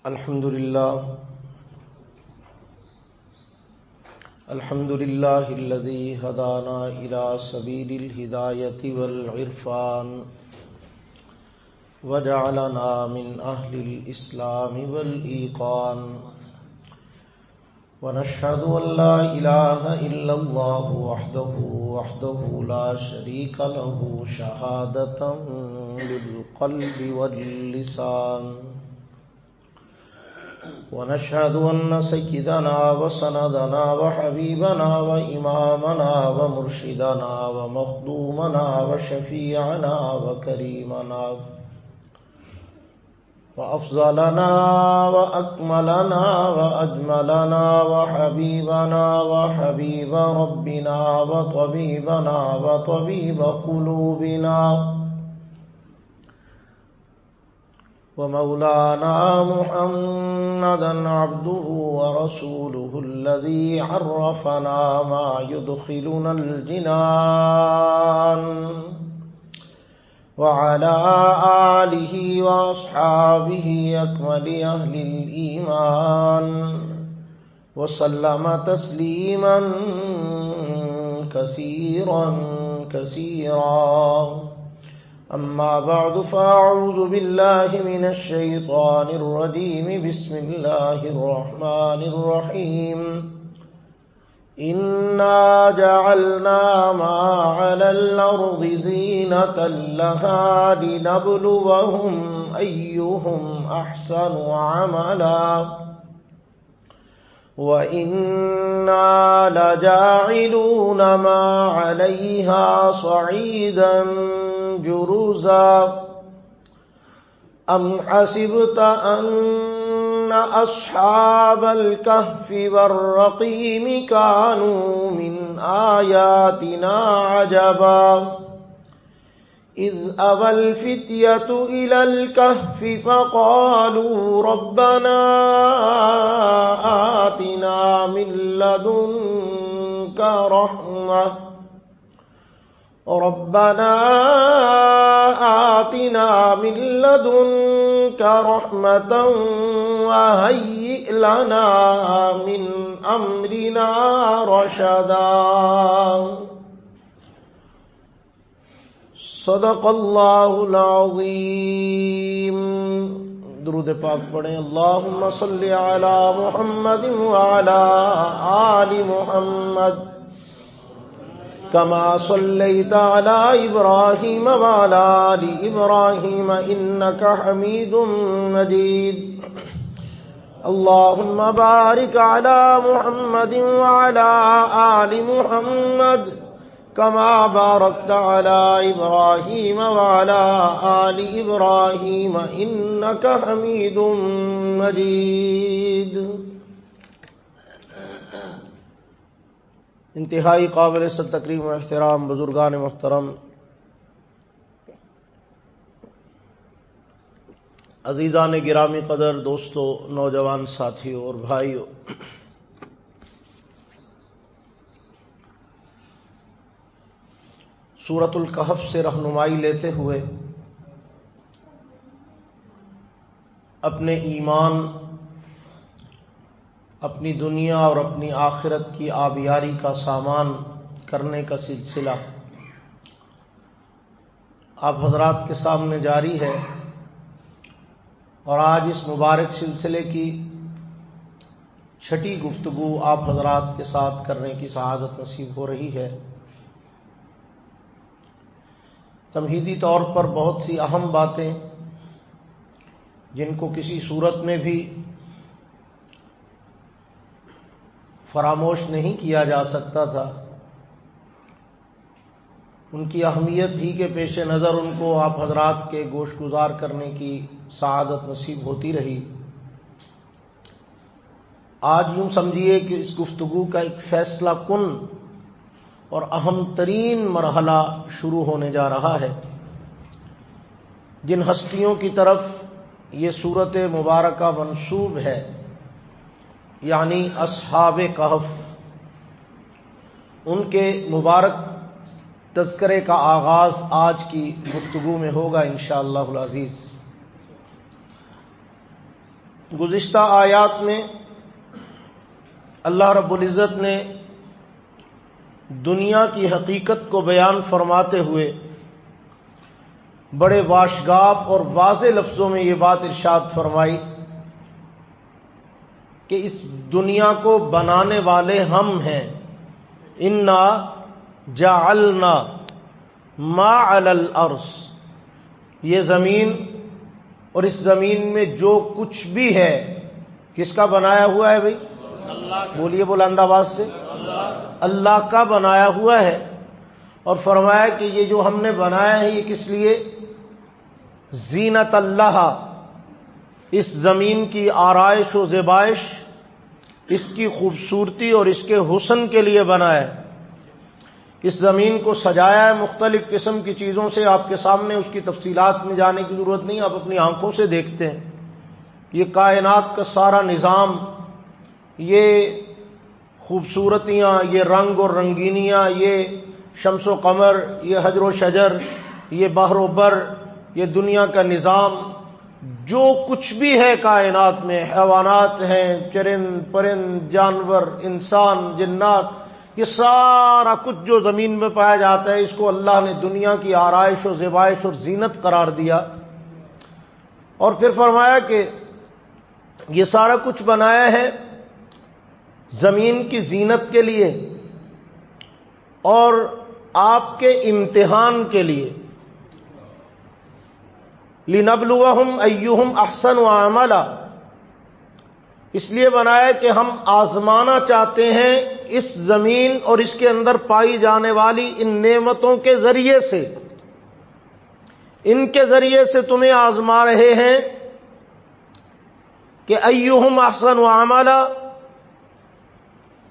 الحمد لله الذي هدانا إلى سبيل الهداية والعرفان وجعلنا من أهل الإسلام والإيقان ونشهد أن لا إله إلا الله وحده لا شريك له شهادة بالقلب واللسان ونشهد أن سيدنا وسندنا وحبيبنا وإمامنا ومرشدنا ومخدومنا وشفيعنا وكريمنا وأفضلنا وأكملنا وأجملنا وحبيبنا وحبيب ربنا وطبيبنا وطبيب قلوبنا ومولانا محمدا عبده ورسوله الذي عرفنا ما يدخلنا الجنان وعلى آله وأصحابه أكمل أهل الإيمان وسلم تسليما كثيرا أما بعد فأعوذ بالله من الشيطان الرجيم بسم الله الرحمن الرحيم إنا جعلنا ما على الأرض زينة لها لنبلوهم أيهم أحسن عملا وإنا لجاعلون ما عليها صعيدا جرزا أم حسبت أن أصحاب الكهف والرقيم كانوا من آياتنا عجبا إذ أوى الفتية إلى الكهف فقالوا ربنا آتنا من لدنك رحمة وهيئ لنا من أمرنا رشدا صدق اللہ العظیم۔ درود پاک پڑھیں۔ اللہم صلی علی محمد وعلی آل محمد كما صليت على إبراهيم وعلى آل إبراهيم إنك حميد مجيد اللهم بارك على محمد وعلى آل محمد كما باركت على إبراهيم وعلى آل إبراهيم إنك حميد مجيد۔ انتہائی قابل عزت تکریم و احترام بزرگان محترم، عزیزان گرامی قدر، دوستو، نوجوان ساتھیوں اور بھائیوں، سورۃ الکہف سے رہنمائی لیتے ہوئے اپنے ایمان، اپنی دنیا اور اپنی آخرت کی آبیاری کا سامان کرنے کا سلسلہ آپ حضرات کے سامنے جاری ہے، اور آج اس مبارک سلسلے کی چھٹی گفتگو آپ حضرات کے ساتھ کرنے کی سعادت نصیب ہو رہی ہے۔ تمہیدی طور پر بہت سی اہم باتیں جن کو کسی صورت میں بھی فراموش نہیں کیا جا سکتا تھا، ان کی اہمیت ہی کے پیش نظر ان کو آپ حضرات کے گوش گزار کرنے کی سعادت نصیب ہوتی رہی۔ آج یوں سمجھیے کہ اس گفتگو کا ایک فیصلہ کن اور اہم ترین مرحلہ شروع ہونے جا رہا ہے۔ جن ہستیوں کی طرف یہ صورت مبارکہ منسوب ہے، یعنی اصحاب کہف، ان کے مبارک تذکرے کا آغاز آج کی گفتگو میں ہوگا انشاءاللہ العزیز۔ گزشتہ آیات میں اللہ رب العزت نے دنیا کی حقیقت کو بیان فرماتے ہوئے بڑے واشگاف اور واضح لفظوں میں یہ بات ارشاد فرمائی کہ اس دنیا کو بنانے والے ہم ہیں. انا جعلنا ما علی الارض، یہ زمین اور اس زمین میں جو کچھ بھی ہے کس کا بنایا ہوا ہے بھائی؟ بولیے بلند آواز سے. اللہ کا بنایا ہوا ہے. اور فرمایا کہ یہ جو ہم نے بنایا ہے یہ کس لیے؟ زینت اللہ، اس زمین کی آرائش و زیبائش، اس کی خوبصورتی اور اس کے حسن کے لیے بنایا ہے. اس زمین کو سجایا ہے مختلف قسم کی چیزوں سے. آپ کے سامنے اس کی تفصیلات میں جانے کی ضرورت نہیں، آپ اپنی آنکھوں سے دیکھتے ہیں. یہ کائنات کا سارا نظام، یہ خوبصورتیاں، یہ رنگ اور رنگینیاں، یہ شمس و قمر، یہ حجر و شجر، یہ بحر و بر، یہ دنیا کا نظام، جو کچھ بھی ہے کائنات میں، حیوانات ہیں، چرند پرند، جانور، انسان، جنات، یہ سارا کچھ جو زمین میں پایا جاتا ہے، اس کو اللہ نے دنیا کی آرائش و زیبائش اور زینت قرار دیا. اور پھر فرمایا کہ یہ سارا کچھ بنایا ہے زمین کی زینت کے لیے اور آپ کے امتحان کے لیے. لِنَبْلُوَهُمْ أَيُّهُمْ أَحْسَنُ عَمَلًا، اس لیے بنایا کہ ہم آزمانا چاہتے ہیں اس زمین اور اس کے اندر پائی جانے والی ان نعمتوں کے ذریعے سے. ان کے ذریعے سے تمہیں آزما رہے ہیں کہ ایہم احسن عملا،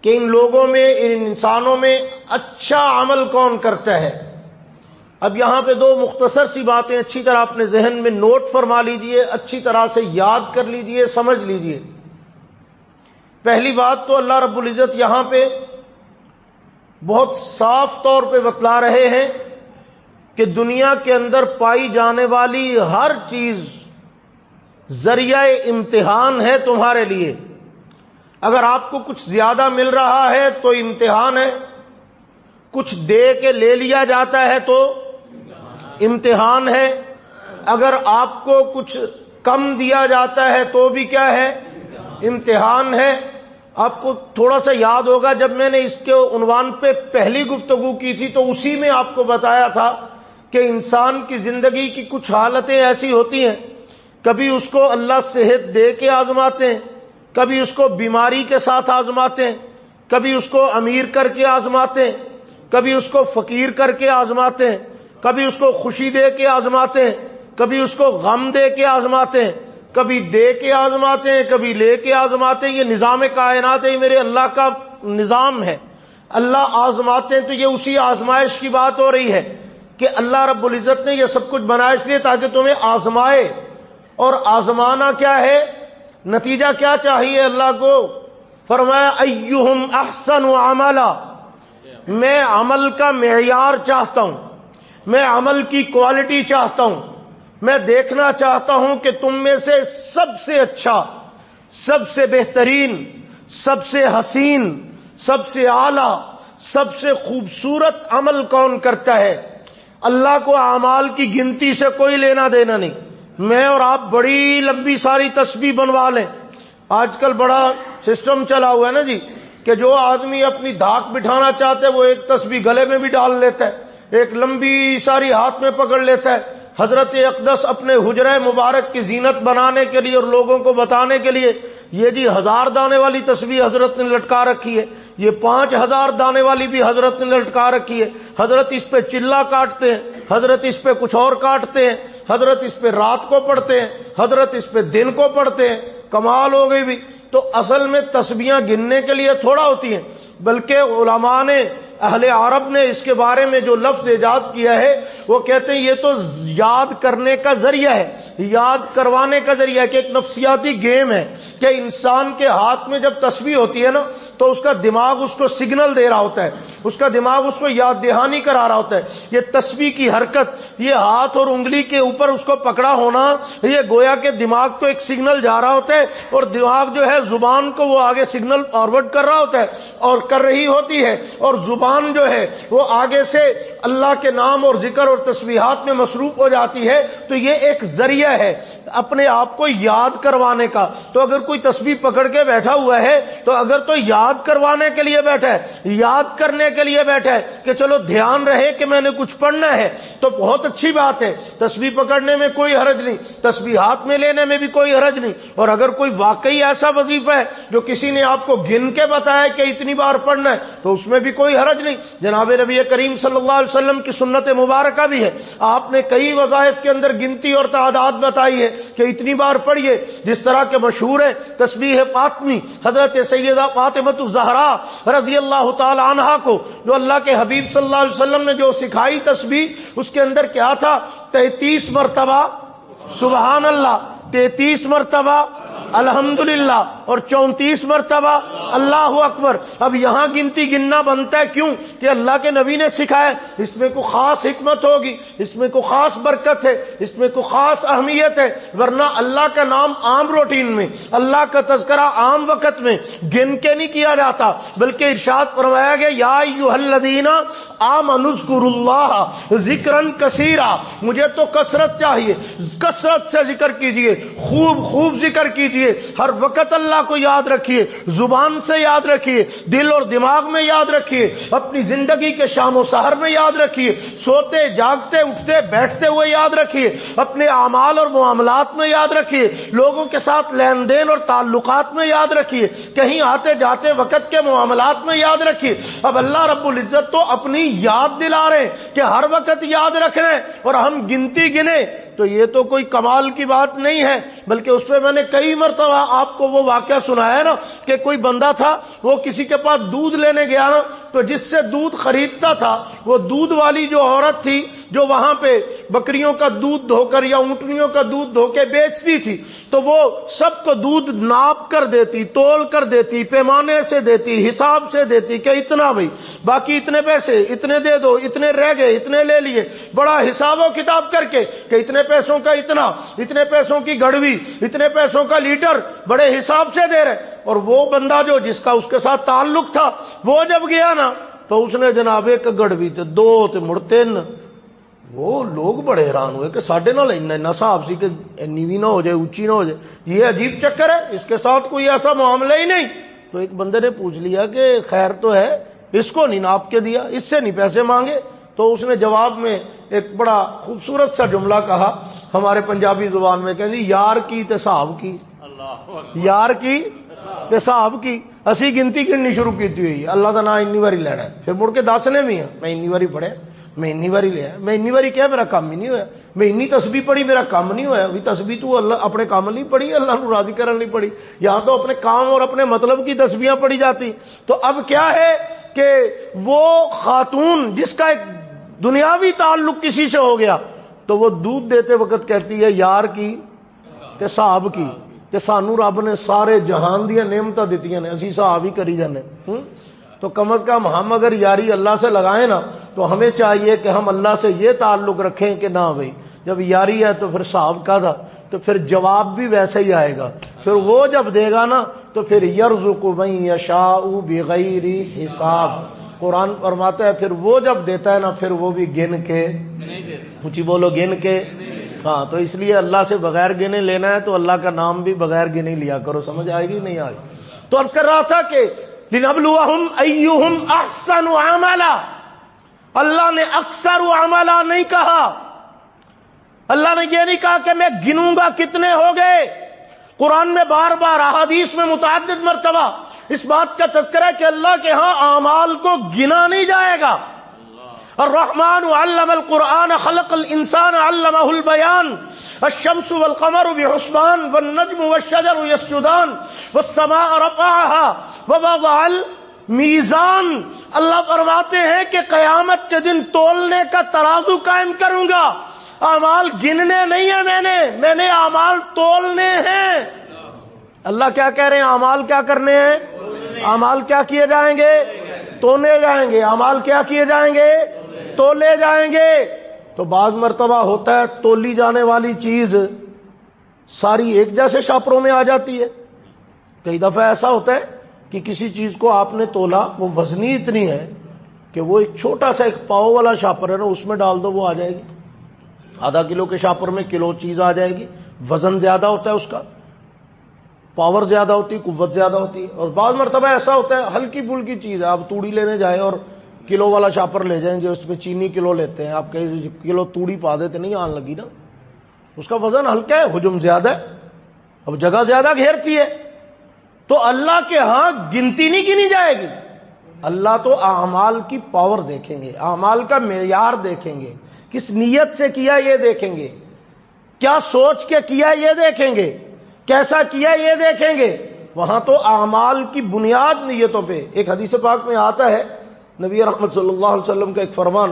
کہ ان لوگوں میں، ان انسانوں میں اچھا عمل کون کرتا ہے. اب یہاں پہ دو مختصر سی باتیں اچھی طرح اپنے ذہن میں نوٹ فرما لیجئے، اچھی طرح سے یاد کر لیجئے، سمجھ لیجئے. پہلی بات تو اللہ رب العزت یہاں پہ بہت صاف طور پہ بتلا رہے ہیں کہ دنیا کے اندر پائی جانے والی ہر چیز ذریعہ امتحان ہے تمہارے لیے. اگر آپ کو کچھ زیادہ مل رہا ہے تو امتحان ہے، کچھ دے کے لے لیا جاتا ہے تو امتحان ہے، اگر آپ کو کچھ کم دیا جاتا ہے تو بھی کیا ہے؟ امتحان ہے. آپ کو تھوڑا سا یاد ہوگا جب میں نے اس کے عنوان پہ پہلی گفتگو کی تھی تو اسی میں آپ کو بتایا تھا کہ انسان کی زندگی کی کچھ حالتیں ایسی ہوتی ہیں، کبھی اس کو اللہ صحت دے کے آزماتے ہیں، کبھی اس کو بیماری کے ساتھ آزماتے ہیں، کبھی اس کو امیر کر کے آزماتے ہیں، کبھی اس کو فقیر کر کے آزماتے ہیں، کبھی اس کو خوشی دے کے آزماتے ہیں، کبھی اس کو غم دے کے آزماتے ہیں، کبھی دے کے آزماتے ہیں، کبھی لے کے آزماتے ہیں. یہ نظام کائنات ہے، میرے اللہ کا نظام ہے. اللہ آزماتے ہیں تو یہ اسی آزمائش کی بات ہو رہی ہے کہ اللہ رب العزت نے یہ سب کچھ بنایا اس لیے تاکہ تمہیں آزمائے. اور آزمانا کیا ہے؟ نتیجہ کیا چاہیے اللہ کو؟ فرمایا ایہم احسن عملا، میں عمل کا معیار چاہتا ہوں، میں عمل کی کوالٹی چاہتا ہوں. میں دیکھنا چاہتا ہوں کہ تم میں سے سب سے اچھا، سب سے بہترین، سب سے حسین، سب سے اعلیٰ، سب سے خوبصورت عمل کون کرتا ہے. اللہ کو اعمال کی گنتی سے کوئی لینا دینا نہیں. میں اور آپ بڑی لمبی ساری تسبیح بنوا لیں. آج کل بڑا سسٹم چلا ہوا ہے نا جی، کہ جو آدمی اپنی دھاک بٹھانا چاہتا ہے وہ ایک تسبیح گلے میں بھی ڈال لیتا ہے، ایک لمبی ساری ہاتھ میں پکڑ لیتا ہے. حضرت اقدس اپنے حجرہ مبارک کی زینت بنانے کے لیے اور لوگوں کو بتانے کے لیے یہ جی 1000 دانے والی تسبیح حضرت نے لٹکا رکھی ہے، یہ 5000 دانے والی بھی حضرت نے لٹکا رکھی ہے. حضرت اس پہ چلا کاٹتے ہیں، حضرت اس پہ کچھ اور کاٹتے ہیں، حضرت اس پہ رات کو پڑھتے ہیں، حضرت اس پہ دن کو پڑھتے ہیں. کمال ہو گئی بھی. تو اصل میں تسبیحاں گننے کے لیے تھوڑا ہوتی ہیں، بلکہ علماء نے، اہل عرب نے اس کے بارے میں جو لفظ ایجاد کیا ہے وہ کہتے ہیں یہ تو یاد کرنے کا ذریعہ ہے، یاد کروانے کا ذریعہ ہے، کہ ایک نفسیاتی گیم ہے کہ انسان کے ہاتھ میں جب تسبیح ہوتی ہے نا تو اس کا دماغ اس کو سگنل دے رہا ہوتا ہے، اس کا دماغ اس کو یاد دہانی کرا رہا ہوتا ہے۔ یہ تسبیح کی حرکت، یہ ہاتھ اور انگلی کے اوپر اس کو پکڑا ہونا، یہ گویا کہ دماغ کو ایک سگنل جا رہا ہوتا ہے، اور دماغ جو ہے زبان کو وہ آگے سگنل فارورڈ کر رہا ہوتا ہے اور کر رہی ہوتی ہے، اور زبان جو ہے وہ آگے سے اللہ کے نام اور ذکر اور تسبیحات میں مصروف ہو جاتی ہے۔ تو یہ ایک ذریعہ ہے اپنے آپ کو یاد کروانے کا۔ تو اگر کوئی تسبیح پکڑ کے بیٹھا ہوا ہے تو اگر تو یاد کروانے کے لیے بیٹھا ہے، یاد کرنے کے لیے بیٹھا ہے کہ چلو دھیان رہے کہ میں نے کچھ پڑھنا ہے، تو بہت اچھی بات ہے، تسبیح پکڑنے میں کوئی حرج نہیں، تسبیح ہاتھ میں لینے میں بھی کوئی حرج نہیں۔ اور اگر کوئی واقعی ایسا وظیفہ ہے جو کسی نے آپ کو گن کے بتایا کہ اتنی بار پڑھنا ہے تو اس میں بھی کوئی حرج نہیں۔ جناب نبی کریم صلی اللہ علیہ وسلم کی سنت مبارکہ بھی ہے، آپ نے کئی وظائف کے اندر گنتی اور تعداد بتائی ہے کہ اتنی بار پڑھیے، جس طرح کے مشہور ہے تسبیح فاطمی، حضرت سیدہ فاطمہ الزہرا رضی اللہ تعالی عنہا کو جو اللہ کے حبیب صلی اللہ علیہ وسلم نے جو سکھائی تسبیح، اس کے اندر کیا تھا؟ 33 مرتبہ سبحان اللہ، 33 مرتبہ الحمدللہ، اور 34 مرتبہ اللہ اکبر۔ اب یہاں گنتی گننا بنتا ہے کیوں؟ کہ اللہ کے نبی نے سکھایا، اس میں کوئی خاص حکمت ہوگی، اس میں کوئی خاص برکت ہے، اس میں کوئی خاص اہمیت ہے، ورنہ اللہ کا نام عام روٹین میں، اللہ کا تذکرہ عام وقت میں گن کے نہیں کیا جاتا، بلکہ ارشاد فرمایا گیا یا ایھا الذین آمنوا اذکروا اللہ ذکرا کثیرا۔ مجھے تو کثرت چاہیے، کثرت سے ذکر کیجئے، خوب خوب ذکر کیجئے، ہر وقت اللہ کو یاد رکھیے، زبان سے یاد رکھیے، دل اور دماغ میں یاد رکھیے، اپنی زندگی کے شام و سحر میں یاد رکھیے، سوتے جاگتے اٹھتے بیٹھتے ہوئے یاد رکھیے، اپنے اعمال اور معاملات میں یاد رکھیے، لوگوں کے ساتھ لین دین اور تعلقات میں یاد رکھیے، کہیں آتے جاتے وقت کے معاملات میں یاد رکھیے۔ اب اللہ رب العزت تو اپنی یاد دلا رہے ہیں کہ ہر وقت یاد رکھنا ہے، اور ہم گنتی گنے تو یہ تو کوئی کمال کی بات نہیں ہے، بلکہ اس پہ میں نے کئی مرتبہ آپ کو وہ واقعہ سنایا نا کہ کوئی بندہ تھا، وہ کسی کے پاس دودھ لینے گیا نا، تو جس سے دودھ خریدتا تھا وہ دودھ والی جو عورت تھی جو وہاں پہ بکریوں کا دودھ دھو کر یا اونٹنیوں کا دودھ دھو کے بیچتی تھی، تو وہ سب کو دودھ ناپ کر دیتی، تول کر دیتی، پیمانے سے دیتی، حساب سے دیتی کہ اتنا بھائی، باقی اتنے پیسے، اتنے دے دو، اتنے رہ گئے، اتنے لے لیے، بڑا حساب و کتاب کر کے کہ اتنے پیسوں کا اتنا، اتنے پیسوں کی گڑوی، اتنے پیسوں کا لیٹر، بڑے حساب سے دے رہے۔ اور وہ بندہ جو جس کا اس کے ساتھ تعلق تھا وہ جب گیا نا تو اس نے جناب ایک گڑوی تے دو تے مڑ تین، وہ لوگ بڑے حیران ہوئے کہ ساڈے نال اتنا صاحب سی کہ نیوی نہ ہو جائے، اونچی نہ ہو جائے، یہ عجیب چکر ہے، اس کے ساتھ کوئی ایسا معاملہ ہی نہیں۔ تو ایک بندے نے پوچھ لیا کہ خیر تو ہے، اس کو نہیں ناپ کے دیا، اس سے نہیں پیسے مانگے؟ تو اس نے جواب میں ایک بڑا خوبصورت سا جملہ کہا ہمارے پنجابی زبان میں، کہ یار کی تے صاحب کی، یار کی تے صاحب کی، اسی گنتی گننی شروع کی ہوئی، اللہ کا نام انی باری لینا ہے، پھر مڑ کے دسنے بھی ہیں میں انی باری پڑھیا، میں انی باری لیا، میں انی باری کیا میرا کام ہی نہیں ہوا، میں انی تسبیح پڑھی میرا کام نہیں ہوا۔ ابھی تسبیح تو اللہ اپنے کام نہیں پڑھی، اللہ کو راضی کرنے نہیں پڑھی، یہاں تو اپنے کام اور اپنے مطلب کی تسبیحاں پڑھی جاتی۔ تو اب کیا ہے کہ وہ خاتون جس کا ایک دنیاوی تعلق کسی سے ہو گیا تو وہ دودھ دیتے وقت کہتی ہے یار کی تے صاحب کی، کہ سانو رب نے سارے جہان دیا نعمتاں دتیاں نے، اسی صاحب ہی کری جانے، تو کم از کم ہم اگر یاری اللہ سے لگائیں نا تو ہمیں چاہیے کہ ہم اللہ سے یہ تعلق رکھیں کہ نہ بھائی جب یاری ہے تو پھر صاحب کا تھا، تو پھر جواب بھی ویسے ہی آئے گا، پھر وہ جب دے گا نا تو پھر یرزق من یشاء بغیر حساب، قرآن فرماتا ہے پھر وہ جب دیتا ہے نا پھر وہ بھی گن کے، اونچی بولو گن کے، ہاں تو اس لیے اللہ سے بغیر گنے لینا ہے تو اللہ کا نام بھی بغیر گنے لیا کرو، سمجھ آئے گی نہیں آئے؟ تو عرض کر رہا تھا کہ لنبلوہم ایہم احسن عملا، اللہ نے اکثر عملا نہیں کہا، اللہ نے یہ نہیں کہا کہ میں گنوں گا کتنے ہو گئے۔ قرآن میں بار بار، احادیث میں متعدد مرتبہ اس بات کا تذکرہ ہے کہ اللہ کے ہاں اعمال کو گنا نہیں جائے گا۔ الرحمن علم القرآن خلق الانسان علمہ البیان، الشمس والقمر بحسبان والنجم والشجر یسجدان والسماء رفعها ووضع المیزان۔ اللہ فرماتے ہیں کہ قیامت کے دن تولنے کا ترازو قائم کروں گا، اعمال گننے نہیں ہیں، میں نے اعمال تولنے ہیں۔ اللہ کیا کہہ رہے ہیں؟ اعمال کیا کرنے ہیں؟ اعمال کیا کیے جائیں گے؟ تولے جائیں گے. اعمال کیا کیے جائیں گے؟ تولے جائیں گے. تو بعض مرتبہ ہوتا ہے تولی جانے والی چیز ساری ایک جیسے شاپروں میں آ جاتی ہے. کئی دفعہ ایسا ہوتا ہے کہ کسی چیز کو آپ نے تولا، وہ وزنی اتنی ہے کہ وہ ایک چھوٹا سا ایک پاؤ والا شاپر ہے نا، اس میں ڈال دو وہ آ جائے گی. آدھا کلو کے شاپر میں کلو چیز آ جائے گی. وزن زیادہ ہوتا ہے اس کا، پاور زیادہ ہوتی ہے، قوت زیادہ ہوتی ہے. اور بعض مرتبہ ایسا ہوتا ہے ہلکی پھلکی چیز ہے، آپ توڑی لینے جائیں اور کلو والا شاپر لے جائیں، جو اس میں چینی کلو لیتے ہیں، آپ کہیں کلو توڑی پا دیتے، نہیں آن لگی نا. اس کا وزن ہلکا ہے، حجم زیادہ ہے، اب جگہ زیادہ گھیرتی ہے. تو اللہ کے ہاں گنتی نہیں گنی جائے گی. اللہ تو اعمال کی پاور دیکھیں گے، اعمال کا معیار دیکھیں گے، کس نیت سے کیا یہ دیکھیں گے، کیا سوچ کے کیا یہ دیکھیں گے، کیسا کیا یہ دیکھیں گے. وہاں تو اعمال کی بنیاد نیتوں پہ. ایک حدیث پاک میں آتا ہے، نبی رحمت صلی اللہ علیہ وسلم کا ایک فرمان،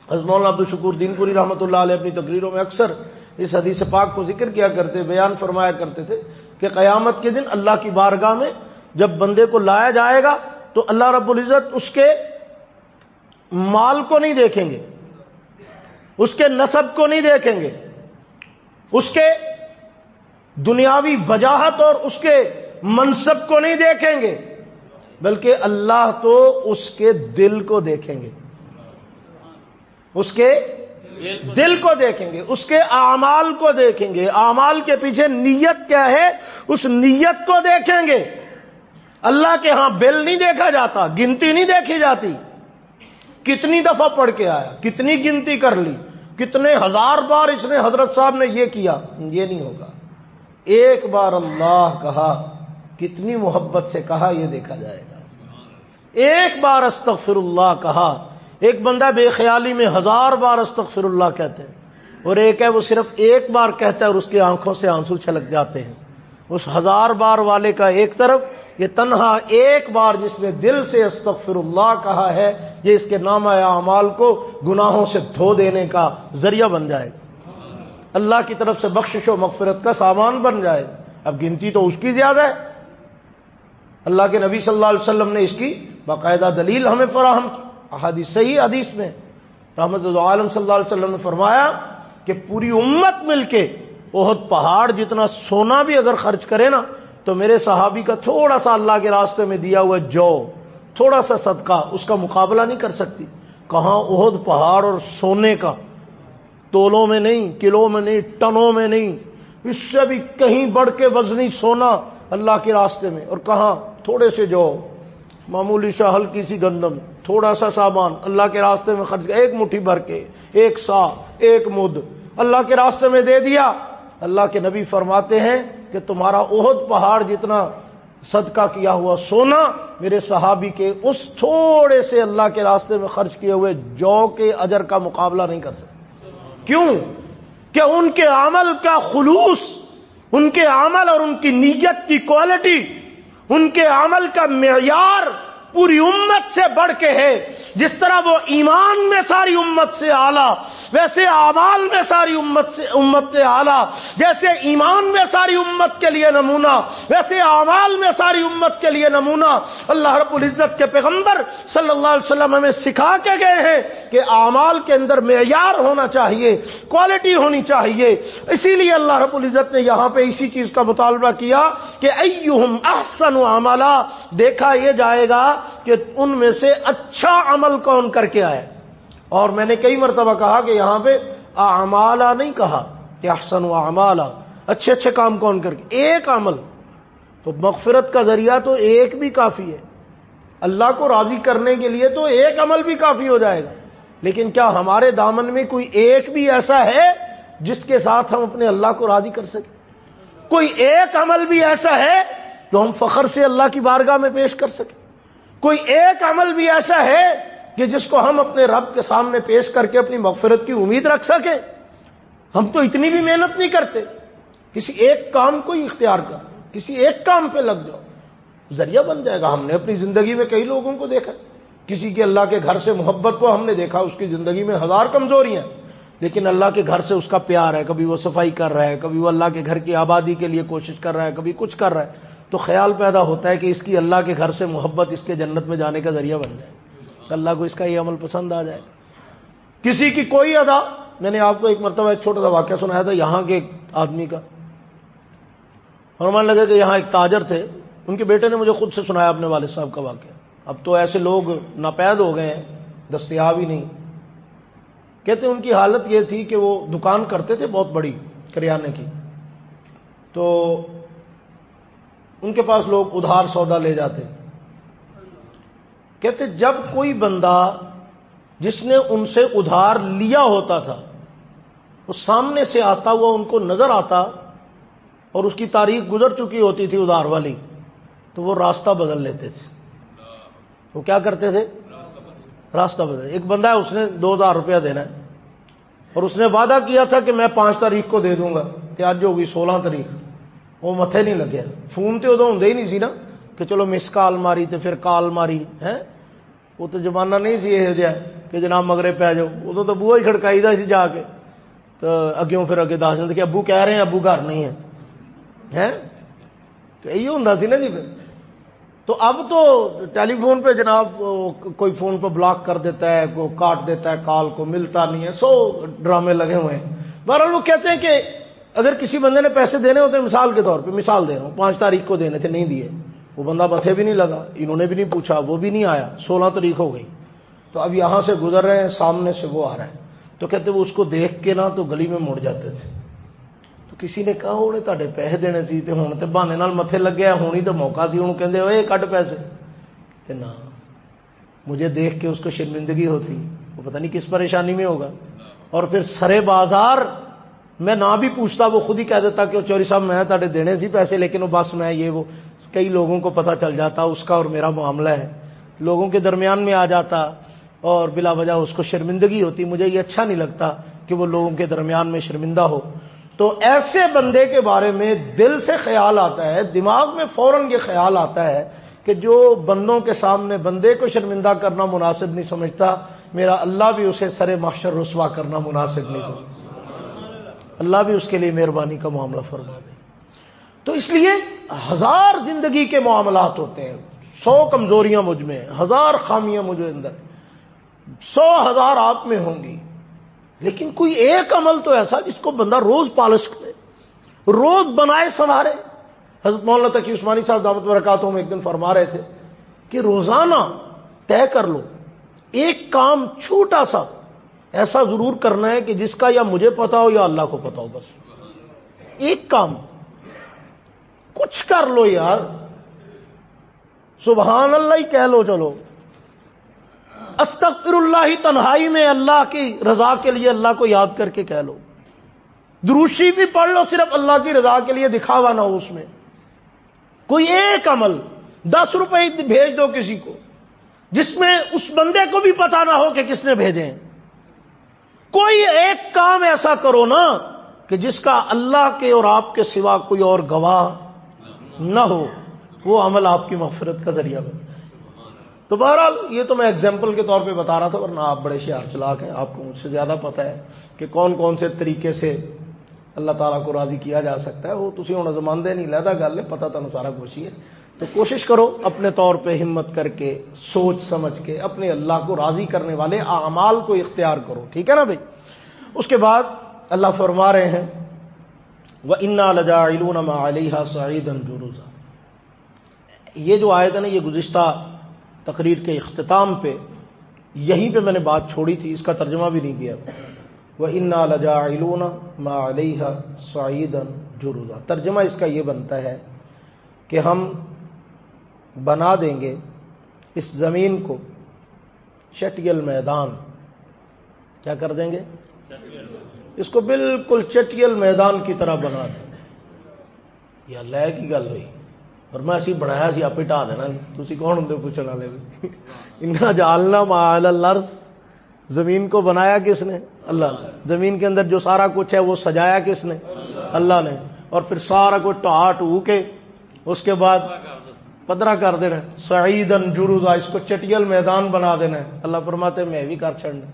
حضرت مولانا عبدالشکور دین پوری رحمۃ اللہ علیہ اپنی تقریروں میں اکثر اس حدیث پاک کو ذکر کیا کرتے، بیان فرمایا کرتے تھے کہ قیامت کے دن اللہ کی بارگاہ میں جب بندے کو لایا جائے گا تو اللہ رب العزت اس کے مال کو نہیں دیکھیں گے، اس کے نسب کو نہیں دیکھیں گے، اس کے دنیاوی وجاہت اور اس کے منصب کو نہیں دیکھیں گے، بلکہ اللہ تو اس کے دل کو دیکھیں گے، اس کے دل کو دیکھیں گے، اس کے اعمال کو دیکھیں گے. اعمال کے پیچھے نیت کیا ہے اس نیت کو دیکھیں گے. اللہ کے ہاں بل نہیں دیکھا جاتا، گنتی نہیں دیکھی جاتی، کتنی دفعہ پڑھ کے آیا، کتنی گنتی کر لی، کتنے ہزار بار اس نے حضرت صاحب نے یہ کیا، یہ نہیں ہوگا. ایک بار اللہ کہا، کتنی محبت سے کہا، یہ دیکھا جائے گا. ایک بار استغفر اللہ کہا، ایک بندہ بے خیالی میں 1000 بار استغفر اللہ کہتے ہیں، اور ایک ہے وہ صرف ایک بار کہتا ہے اور اس کی آنکھوں سے آنسو چھلک جاتے ہیں. اس 1000 بار والے کا ایک طرف، یہ تنہا ایک بار جس نے دل سے استغفر اللہ کہا ہے، یہ اس کے نامہ اعمال کو گناہوں سے دھو دینے کا ذریعہ بن جائے گا، اللہ کی طرف سے بخشش و مغفرت کا سامان بن جائے گا. اب گنتی تو اس کی زیادہ ہے. اللہ کے نبی صلی اللہ علیہ وسلم نے اس کی باقاعدہ دلیل ہمیں فراہم کی. احادیث صحیح حدیث میں رحمت عالم صلی اللہ علیہ وسلم نے فرمایا کہ پوری امت مل کے احد پہاڑ جتنا سونا بھی اگر خرچ کرے نا تو میرے صحابی کا تھوڑا سا اللہ کے راستے میں دیا ہوا جو تھوڑا سا صدقہ اس کا مقابلہ نہیں کر سکتی. کہاں احد پہاڑ اور سونے کا، تولوں میں نہیں، کلو میں نہیں، ٹنوں میں نہیں، اس سے بھی کہیں بڑھ کے وزنی سونا اللہ کے راستے میں. اور کہاں تھوڑے سے جو معمولی سا ہلکی سی گندم، تھوڑا سا سامان اللہ کے راستے میں خرچ، ایک مٹھی بھر کے، ایک سا، ایک مد اللہ کے راستے میں دے دیا. اللہ کے نبی فرماتے ہیں کہ تمہارا احد پہاڑ جتنا صدقہ کیا ہوا سونا میرے صحابی کے اس تھوڑے سے اللہ کے راستے میں خرچ کیے ہوئے جو کے اجر کا مقابلہ نہیں کر سکتے. کیوں؟ کہ ان کے عمل کا خلوص، ان کے عمل اور ان کی نیت کی کوالٹی، ان کے عمل کا معیار پوری امت سے بڑھ کے ہے. جس طرح وہ ایمان میں ساری امت سے اعلیٰ، ویسے اعمال میں ساری امت سے اعلیٰ. جیسے ایمان میں ساری امت کے لیے نمونہ، ویسے اعمال میں ساری امت کے لیے نمونہ. اللہ رب العزت کے پیغمبر صلی اللہ علیہ وسلم ہمیں سکھا کے گئے ہیں کہ اعمال کے اندر معیار ہونا چاہیے، کوالٹی ہونی چاہیے. اسی لیے اللہ رب العزت نے یہاں پہ اسی چیز کا مطالبہ کیا کہ ایہم احسن عملا، دیکھا یہ جائے گا کہ ان میں سے اچھا عمل کون کر کے آئے. اور میں نے کئی مرتبہ کہا کہ یہاں پہ اعمالا نہیں کہا کہ احسن و اعمالا، اچھے اچھے کام کون کر کے، ایک عمل. تو مغفرت کا ذریعہ تو ایک بھی کافی ہے، اللہ کو راضی کرنے کے لیے تو ایک عمل بھی کافی ہو جائے گا. لیکن کیا ہمارے دامن میں کوئی ایک بھی ایسا ہے جس کے ساتھ ہم اپنے اللہ کو راضی کر سکیں؟ کوئی ایک عمل بھی ایسا ہے جو ہم فخر سے اللہ کی بارگاہ میں پیش کر سکیں؟ کوئی ایک عمل بھی ایسا ہے کہ جس کو ہم اپنے رب کے سامنے پیش کر کے اپنی مغفرت کی امید رکھ سکیں؟ ہم تو اتنی بھی محنت نہیں کرتے. کسی ایک کام کو ہی اختیار کر، کسی ایک کام پہ لگ جاؤ، ذریعہ بن جائے گا. ہم نے اپنی زندگی میں کئی لوگوں کو دیکھا، کسی کے اللہ کے گھر سے محبت کو ہم نے دیکھا، اس کی زندگی میں 1000 کمزوریاں، لیکن اللہ کے گھر سے اس کا پیار ہے. کبھی وہ صفائی کر رہا ہے، کبھی وہ اللہ کے گھر کی آبادی کے لیے کوشش کر رہا ہے، کبھی کچھ کر رہا ہے. تو خیال پیدا ہوتا ہے کہ اس کی اللہ کے گھر سے محبت اس کے جنت میں جانے کا ذریعہ بن جائے، اللہ کو اس کا یہ عمل پسند آ جائے۔ کسی کی کوئی ادا، میں نے آپ کو ایک مرتبہ ایک چھوٹا سا واقعہ سنایا تھا یہاں کے ایک آدمی کا، اور مان لگا کہ یہاں ایک تاجر تھے، ان کے بیٹے نے مجھے خود سے سنایا اپنے والد صاحب کا واقعہ۔ اب تو ایسے لوگ ناپید ہو گئے ہیں، دستیاب ہی نہیں۔ کہتے ان کی حالت یہ تھی کہ وہ دکان کرتے تھے بہت بڑی کریانے کی، تو ان کے پاس لوگ ادھار سودا لے جاتے۔ کہتے جب کوئی بندہ جس نے ان سے ادھار لیا ہوتا تھا وہ سامنے سے آتا ہوا ان کو نظر آتا اور اس کی تاریخ گزر چکی ہوتی تھی ادھار والی، تو وہ راستہ بدل لیتے تھے۔ وہ کیا کرتے تھے؟ راستہ بدل۔ ایک بندہ ہے، اس نے 2000 روپیہ دینا ہے اور اس نے وعدہ کیا تھا کہ میں 5 تاریخ کو دے دوں گا، کہ آج ہوگی 16 تاریخ، وہ متھے نہیں لگیا۔ فون تے ادو ہوندے ہی نہیں سی نا کہ چلو مس کال ماری تے پھر کال ماری ہے، وہ تو زمانہ نہیں سی یہ جہا کہ جناب مگرے پی جاؤ، ادو تو بوہا ہی کھڑکائی دا سی جا کے، تو اگیوں پھر اگے دس دے کہ ابو کہہ رہے ہیں ابو گھر نہیں ہے، تو یہی ہوندا سی نا جی۔ پھر تو اب تو ٹیلی فون پہ جناب کوئی فون پہ بلاک کر دیتا ہے، کوئی کاٹ دیتا ہے کال کو، ملتا نہیں ہے، 100 ڈرامے لگے ہوئے ہیں۔ بہرحال وہ کہتے ہیں کہ اگر کسی بندے نے پیسے دینے ہوتے ہیں، مثال کے طور پہ مثال دے رہا ہوں، 5 تاریخ کو دینے تھے، نہیں دیے، وہ بندہ متھے بھی نہیں لگا، انہوں نے بھی نہیں پوچھا، وہ بھی نہیں آیا، 16 تاریخ ہو گئی، تو اب یہاں سے گزر رہے ہیں، سامنے سے وہ آ رہا ہے، تو کہتے وہ اس کو دیکھ کے نا تو گلی میں مڑ جاتے تھے۔ تو کسی نے کہا انہیں تہاڈے پیسے دینے سی تے ہن تے بہانے نال متھے لگیا، ہونی تو موقع سی، انہوں کہندے اوئے کڈ پیسے، تے نا مجھے دیکھ کے اس کو شرمندگی ہوتی، وہ پتہ نہیں کس پریشانی میں ہوگا، اور پھر سرے بازار میں نہ بھی پوچھتا، وہ خود ہی کہہ دیتا کہ چوری صاحب میں تہاڈے دینے سی پیسے، لیکن وہ بس میں یہ وہ، کئی لوگوں کو پتہ چل جاتا اس کا اور میرا معاملہ ہے، لوگوں کے درمیان میں آ جاتا اور بلا وجہ اس کو شرمندگی ہوتی۔ مجھے یہ اچھا نہیں لگتا کہ وہ لوگوں کے درمیان میں شرمندہ ہو۔ تو ایسے بندے کے بارے میں دل سے خیال آتا ہے، دماغ میں فوراً یہ خیال آتا ہے کہ جو بندوں کے سامنے بندے کو شرمندہ کرنا مناسب نہیں سمجھتا، میرا اللہ بھی اسے سر محشر رسوا کرنا مناسب نہیں سمجھتا، اللہ بھی اس کے لیے مہربانی کا معاملہ فرما دے۔ تو اس لیے 1000 زندگی کے معاملات ہوتے ہیں، 100 کمزوریاں مجھ میں، 1000 خامیاں مجھے اندر، 100,000 آپ میں ہوں گی، لیکن کوئی ایک عمل تو ایسا جس کو بندہ روز پالش کرے، روز بنائے سنوارے۔ حضرت مولانا تقی عثمانی صاحب دامت برکاتہ میں ایک دن فرما رہے تھے کہ روزانہ طے کر لو ایک کام چھوٹا سا ایسا ضرور کرنا ہے کہ جس کا یا مجھے پتا ہو یا اللہ کو پتا ہو، بس ایک کام کچھ کر لو یار، سبحان اللہ ہی کہہ لو، چلو استغفر اللہ ہی تنہائی میں اللہ کی رضا کے لیے اللہ کو یاد کر کے کہہ لو، دروشی بھی پڑھ لو صرف اللہ کی رضا کے لیے، دکھاوا نہ ہو اس میں، کوئی ایک عمل، 10 روپے بھیج دو کسی کو جس میں اس بندے کو بھی پتا نہ ہو کہ کس نے بھیجے ہیں، کوئی ایک کام ایسا کرو نا کہ جس کا اللہ کے اور آپ کے سوا کوئی اور گواہ نہ ہو، وہ عمل آپ کی مغفرت کا ذریعہ بن جائے۔ تو بہرحال یہ تو میں ایگزامپل کے طور پہ بتا رہا تھا، ورنہ آپ بڑے شیار چلاک ہیں، آپ کو مجھ سے زیادہ پتہ ہے کہ کون کون سے طریقے سے اللہ تعالیٰ کو راضی کیا جا سکتا ہے، وہ تسی ہن زماندے نہیں لہذا گل ہے، پتہ تانوں سارا کچھ ہی ہے۔ تو کوشش کرو اپنے طور پہ ہمت کر کے، سوچ سمجھ کے اپنے اللہ کو راضی کرنے والے اعمال کو اختیار کرو، ٹھیک ہے نا بھائی۔ اس کے بعد اللہ فرما رہے ہیں وَإِنَّا لَجَاعِلُونَ مَا عَلَيْهَا صَعِيدًا جُرُزًا۔ یہ جو آیت ہے نا، یہ گزشتہ تقریر کے اختتام پہ یہیں پہ میں نے بات چھوڑی تھی، اس کا ترجمہ بھی نہیں کیا تھا۔ وَإِنَّا لَجَاعِلُونَ مَا عَلَيْهَا صَعِيدًا جُرُزًا، ترجمہ اس کا یہ بنتا ہے کہ ہم بنا دیں گے اس زمین کو چٹیل میدان، کیا کر دیں گے؟ اس کو بالکل چٹیل میدان کی طرح بنا دیں گے۔ یہ اللہ کی گل ہوئی، اور میں اسی بنایا سی آپ ٹا دینا، تسی کون ہوں پوچھنے والے؟ انا جعلنا ما علی الارض، زمین کو بنایا کس نے؟ اللہ نے۔ زمین کے اندر جو سارا کچھ ہے وہ سجایا کس نے؟ اللہ نے۔ اور پھر سارا کچھ ٹھا ٹو کے اس کے بعد پدرا کر دینا، صعیدن جرزا، اس کو چٹیل میدان بنا دینا ہے۔ اللہ فرماتے میں بھی کر چھڑنا۔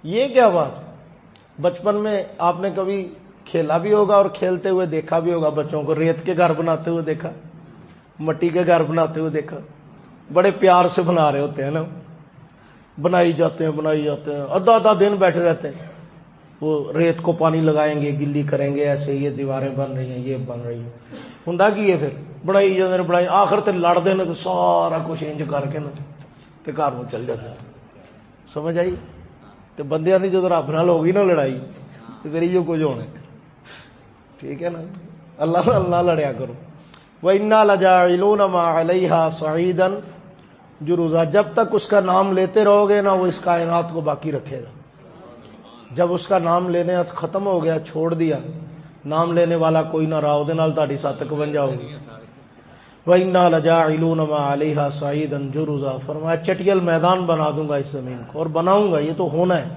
یہ کیا بات؟ بچپن میں آپ نے کبھی کھیلا بھی ہوگا اور کھیلتے ہوئے دیکھا بھی ہوگا، بچوں کو ریت کے گھر بناتے ہوئے دیکھا، مٹی کے گھر بناتے ہوئے دیکھا، بڑے پیار سے بنا رہے ہوتے ہیں نا، بنائی جاتے ہیں، آدھا دن بیٹھے رہتے ہیں، وہ ریت کو پانی لگائیں گے، گلی کریں گے، ایسے یہ دیواریں بن رہی ہیں، یہ بن رہی ہیں، ہوندا کی ہے، پھر بنائی آخر تے لڑتے ہیں تو سارا کچھ انج کر کے نا تے گھر میں چل جاتے ہیں۔ سمجھ آئی؟ تو بندیاں دی جدو رب نال ہوگی نا لڑائی تو پھر یہ کچھ ہونا ہے، ٹھیک ہے نا؟ اللہ اللہ لڑیا کرو۔ وَإِنَّا لَجَاعِلُونَ مَا عَلَيْهَا صَعِيدًا جُرُزًا، جب تک اس کا نام لیتے رہو گے نا وہ اس کائنات کو باقی رکھے گا۔ جب اس کا نام لینے ختم ہو گیا، چھوڑ دیا، نام لینے والا کوئی نہ رہا، وہ نال تہاڈی ساتک بن جاؤ گی۔ وَإِنَّا لَجَاعِلُونَ مَا عَلَيْهَا صَعِيدًا جُرُزًا، فرمایا چٹیل میدان بنا دوں گا اس زمین کو، اور بناؤں گا، یہ تو ہونا ہے،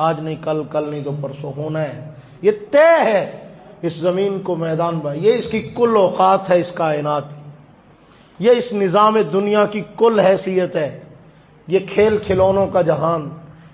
آج نہیں کل، کل نہیں تو پرسوں ہونا ہے، یہ طے ہے، اس زمین کو میدان بنا، یہ اس کی کل اوقات ہے، اس کائنات کی، یہ اس نظام دنیا کی کل حیثیت ہے، یہ کھیل کھلونوں کا جہان،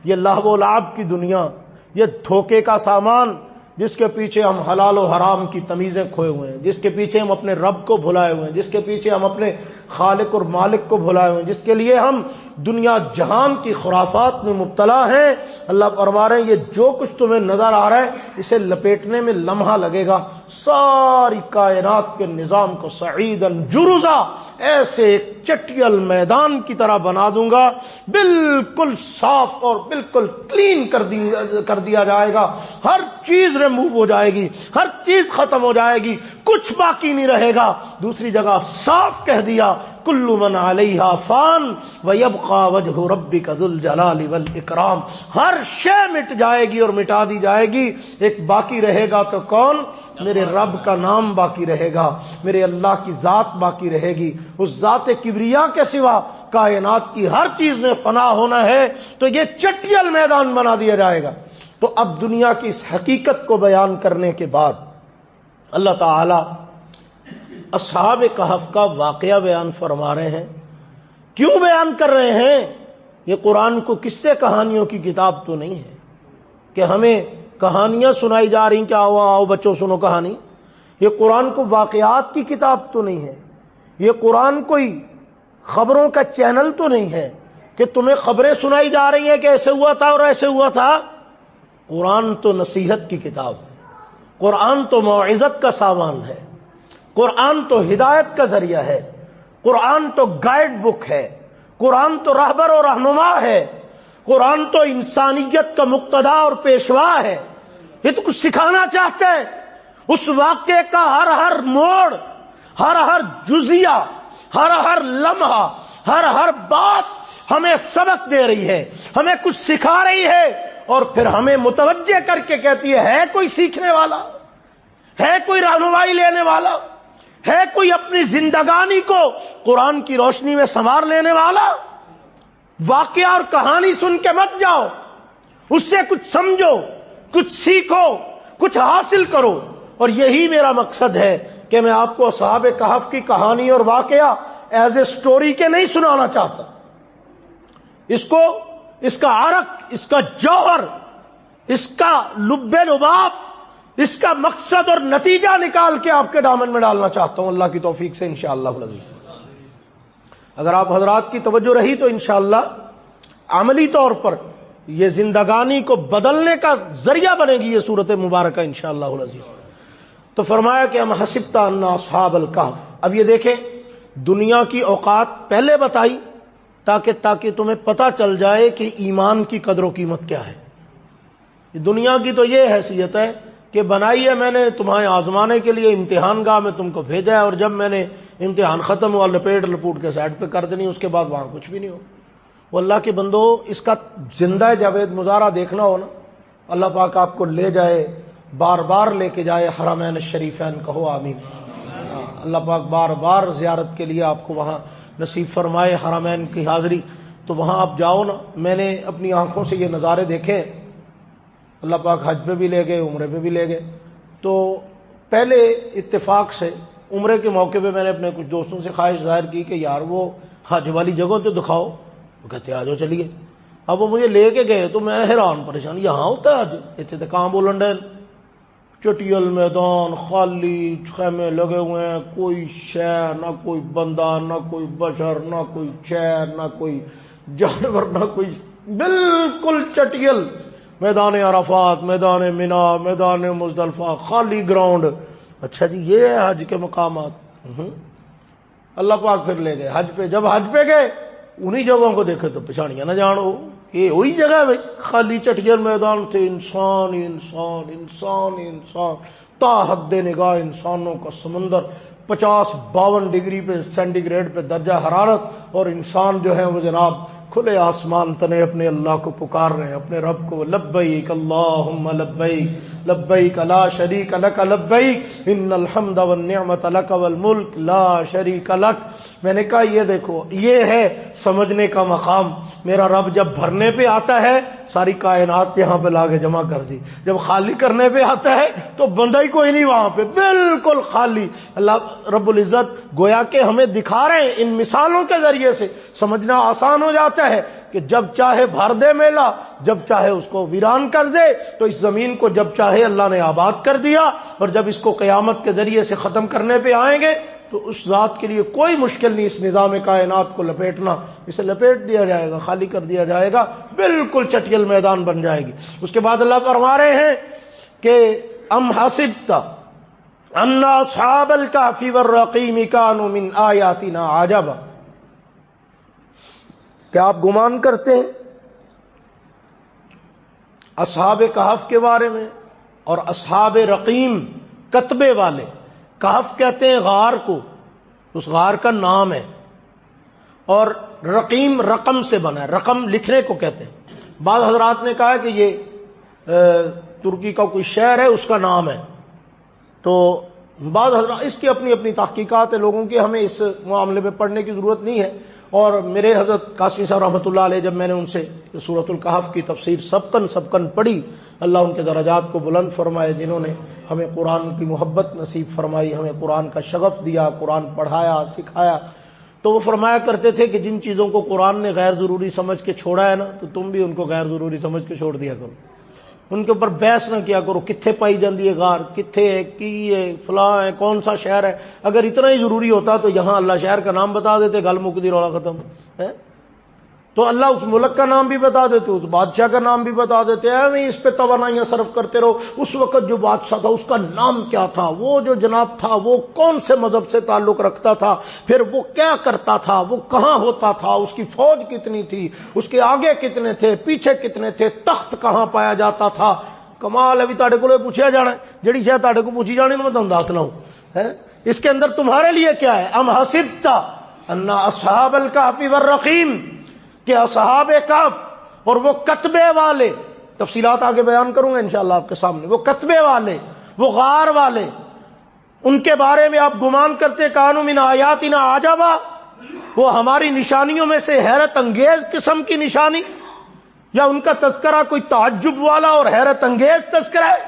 یہ لہو و لعب کی دنیا، یہ دھوکے کا سامان جس کے پیچھے ہم حلال و حرام کی تمیزیں کھوئے ہوئے ہیں، جس کے پیچھے ہم اپنے رب کو بھلائے ہوئے ہیں، جس کے پیچھے ہم اپنے خالق اور مالک کو بھلائے ہوئے ہیں، جس کے لیے ہم دنیا جہان کی خرافات میں مبتلا ہیں۔ اللہ فرما رہے ہیں یہ جو کچھ تمہیں نظر آ رہا ہے اسے لپیٹنے میں لمحہ لگے گا، ساری کائنات کے نظام کو سعیدن جرزا، ایسے ایک چٹیل میدان کی طرح بنا دوں گا، بالکل صاف اور بالکل کلین کر دیا جائے گا، ہر چیز ریموو ہو جائے گی، ہر چیز ختم ہو جائے گی، کچھ باقی نہیں رہے گا۔ دوسری جگہ صاف کہہ دیا کل من علیہا فان ویبقى وجہ ربک ذو الجلال والاکرام، ہر شے مٹ جائے گی اور مٹا دی جائے گی، ایک باقی رہے گا تو کون؟ میرے رب کا نام باقی رہے گا، میرے اللہ کی ذات باقی رہے گی، اس ذات کبریا کے سوا کائنات کی ہر چیز نے فنا ہونا ہے، تو یہ چٹیل میدان بنا دیا جائے گا۔ تو اب دنیا کی اس حقیقت کو بیان کرنے کے بعد اللہ تعالی اصحاب کہف کا واقعہ بیان فرما رہے ہیں۔ کیوں بیان کر رہے ہیں؟ یہ قرآن کو قصے کہانیوں کی کتاب تو نہیں ہے کہ ہمیں کہانیاں سنائی جا رہی کہ آؤ بچوں سنو کہانی۔ یہ قرآن کو واقعات کی کتاب تو نہیں ہے، یہ قرآن کوئی خبروں کا چینل تو نہیں ہے کہ تمہیں خبریں سنائی جا رہی ہیں کہ ایسے ہوا تھا اور ایسے ہوا تھا۔ قرآن تو نصیحت کی کتاب ہے، قرآن تو موعظت کا سامان ہے، قرآن تو ہدایت کا ذریعہ ہے، قرآن تو گائیڈ بک ہے، قرآن تو رہبر اور رہنما ہے، قرآن تو انسانیت کا مقتدا اور پیشوا ہے۔ یہ تو کچھ سکھانا چاہتے ہیں، اس واقعے کا ہر موڑ، ہر جزیہ، ہر لمحہ، ہر بات ہمیں سبق دے رہی ہے، ہمیں کچھ سکھا رہی ہے، اور پھر ہمیں متوجہ کر کے کہتی ہے کوئی سیکھنے والا، ہے کوئی رہنمائی لینے والا، ہے کوئی اپنی زندگانی کو قرآن کی روشنی میں سنوار لینے والا؟ واقعہ اور کہانی سن کے مت جاؤ، اس سے کچھ سمجھو، کچھ سیکھو، کچھ حاصل کرو۔ اور یہی میرا مقصد ہے کہ میں آپ کو اصحاب کہف کی کہانی اور واقعہ ایز اے سٹوری کے نہیں سنانا چاہتا، اس کو، اس کا عرق، اس کا جوہر، اس کا لب لباب، اس کا مقصد اور نتیجہ نکال کے آپ کے دامن میں ڈالنا چاہتا ہوں، اللہ کی توفیق سے انشاءاللہ العزیز۔ اگر آپ حضرات کی توجہ رہی تو انشاءاللہ عملی طور پر یہ زندگانی کو بدلنے کا ذریعہ بنے گی یہ صورت مبارکہ انشاءاللہ العزیز۔ تو فرمایا کہ ہم حسبت ان اصحاب الکہف، اب یہ دیکھیں دنیا کی اوقات پہلے بتائی تاکہ تمہیں پتہ چل جائے کہ ایمان کی قدر و قیمت کیا ہے۔ دنیا کی تو یہ حیثیت ہے کہ بنائی ہے میں نے تمہیں آزمانے کے لیے، امتحان گاہ میں تم کو بھیجا ہے، اور جب میں نے امتحان ختم ہوا لپوٹ کے سائڈ پہ کر دینی، اس کے بعد وہاں کچھ بھی نہیں ہو۔ وہ اللہ کے بندو، اس کا زندہ جاوید مظاہرہ دیکھنا ہو نا، اللہ پاک آپ کو لے جائے، بار بار لے کے جائے حرمین الشریفین، کہو آمین۔ اللہ پاک بار بار زیارت کے لیے آپ کو وہاں نصیب فرمائے، حرمین کی حاضری، تو وہاں آپ جاؤ نا۔ میں نے اپنی آنکھوں سے یہ نظارے دیکھے، اللہ پاک حج پہ بھی لے گئے، عمرے پہ بھی لے گئے، تو پہلے اتفاق سے عمرے کے موقع پہ میں نے اپنے کچھ دوستوں سے خواہش ظاہر کی کہ یار وہ حج والی جگہ تو دکھاؤ، وہ کہتے آ جاؤ چلیے۔ اب وہ مجھے لے کے گئے تو میں حیران پریشان، یہاں ہوتا ہے حج، اتنے تو کہاں بولن ڈے، چٹیل میدان، خالی خیمے لگے ہوئے ہیں، کوئی شے، نہ کوئی بندہ، نہ کوئی بشر، نہ کوئی شے، نہ کوئی جانور، نہ کوئی، بالکل چٹیل میدان عرفات، میدان مینا، میدان مزدلفہ، خالی گراؤنڈ. اچھا جی یہ ہے حج کے مقامات. اللہ پاک پھر لے گئے حج پہ. جب حج پہ گئے انہی جگہوں کو دیکھے تو پچھاڑیاں نہ جانو، یہ وہی جگہ ہے بھائی، خالی چٹیل میدان تھے، انسان ہی انسان، انسان ہی انسان، تا حد نگاہ انسانوں کا سمندر، 50-52 ڈگری پہ سینٹی گریڈ پہ درجہ حرارت، اور انسان جو ہے وہ جناب کھلے آسمان تنے اپنے اللہ کو پکار رہے ہیں، اپنے رب کو. لبیک اللہم لبیک، لبیک لا شریک لک لبیک، ان الحمد والنعمت لک والملک لا شریک لک. میں نے کہا یہ دیکھو، یہ ہے سمجھنے کا مقام. میرا رب جب بھرنے پہ آتا ہے ساری کائنات یہاں پہ لا کے جمع کر دی، جب خالی کرنے پہ آتا ہے تو بندہ ہی کوئی نہیں وہاں پہ، بالکل خالی. اللہ رب العزت گویا کہ ہمیں دکھا رہے ہیں ان مثالوں کے ذریعے سے، سمجھنا آسان ہو جاتا ہے کہ جب چاہے بھر دے میلہ، جب چاہے اس کو ویران کر دے. تو اس زمین کو جب چاہے اللہ نے آباد کر دیا، اور جب اس کو قیامت کے ذریعے سے ختم کرنے پہ آئیں گے تو اس ذات کے لیے کوئی مشکل نہیں اس نظام کائنات کو لپیٹنا. اسے لپیٹ دیا جائے گا، خالی کر دیا جائے گا، بالکل چٹیل میدان بن جائے گی. اس کے بعد اللہ فرما رہے ہیں کہ ام حسبت ان اصحاب الکہف والرقیم کانوا من آیاتنا عجبا. کیا آپ گمان کرتے ہیں اصحاب کہف کے بارے میں اور اصحاب رقیم کتبے والے؟ کہف کہتے ہیں غار کو، اس غار کا نام ہے، اور رقیم رقم سے بنا ہے، رقم لکھنے کو کہتے ہیں. بعض حضرات نے کہا کہ یہ ترکی کا کوئی شہر ہے، اس کا نام ہے. تو بعض حضرات اس کی اپنی اپنی تحقیقات ہے لوگوں کی، ہمیں اس معاملے میں پڑھنے کی ضرورت نہیں ہے. اور میرے حضرت قاسمی صاحب رحمۃ اللہ علیہ جب میں نے ان سے سورۃ الکہف کی تفسیر سبقن پڑھی، اللہ ان کے درجات کو بلند فرمائے، جنہوں نے ہمیں قرآن کی محبت نصیب فرمائی، ہمیں قرآن کا شغف دیا، قرآن پڑھایا، سکھایا. تو وہ فرمایا کرتے تھے کہ جن چیزوں کو قرآن نے غیر ضروری سمجھ کے چھوڑا ہے نا، تو تم بھی ان کو غیر ضروری سمجھ کے چھوڑ دیا کرو. ان کے اوپر بحث نہ کیا کرو، کتھے پائی جاندی ہے غار، کتھے ہے، کی ہے، فلاں ہے، کون سا شہر ہے. اگر اتنا ہی ضروری ہوتا تو یہاں اللہ شہر کا نام بتا دیتے، گل مک دی، رولا ختم ہے. تو اللہ اس ملک کا نام بھی بتا دیتے، اس بادشاہ کا نام بھی بتا دیتے. ایویں اس پہ توانائیاں صرف کرتے رہو. اس وقت جو بادشاہ تھا اس کا نام کیا تھا، وہ جو جناب تھا وہ کون سے مذہب سے تعلق رکھتا تھا، پھر وہ کیا کرتا تھا، وہ کہاں ہوتا تھا، اس کی فوج کتنی تھی، اس کے آگے کتنے تھے، پیچھے کتنے تھے، تخت کہاں پایا جاتا تھا. کمال ہے بھی تاڑے کو پوچھا جانا ہے، جڑی شاید تاڑے کو پوچھی جانی میں تم دسنا ہوں. اس کے اندر تمہارے لیے کیا ہے؟ ام حسبت ان اصحاب الکہف والرقیم، کہ اصحاب کہف اور وہ کتبے والے، تفصیلات آگے بیان کروں گا انشاءاللہ آپ کے سامنے، وہ کتبے والے، وہ غار والے، ان کے بارے میں آپ گمان کرتے کانوا من آیاتنا عجبا، وہ ہماری نشانیوں میں سے حیرت انگیز قسم کی نشانی، یا ان کا تذکرہ کوئی تعجب والا اور حیرت انگیز تذکرہ ہے؟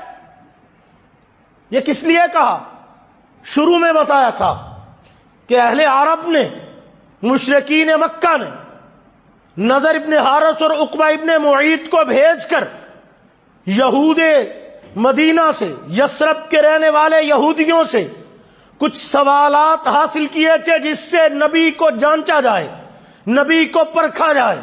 یہ کس لیے کہا؟ شروع میں بتایا تھا کہ اہل عرب نے، مشرکین مکہ نے نضر ابن حارث اور عقبہ ابن معیط کو بھیج کر یہود مدینہ سے، یثرب کے رہنے والے یہودیوں سے کچھ سوالات حاصل کیے تھے جس سے نبی کو جانچا جائے، نبی کو پرکھا جائے،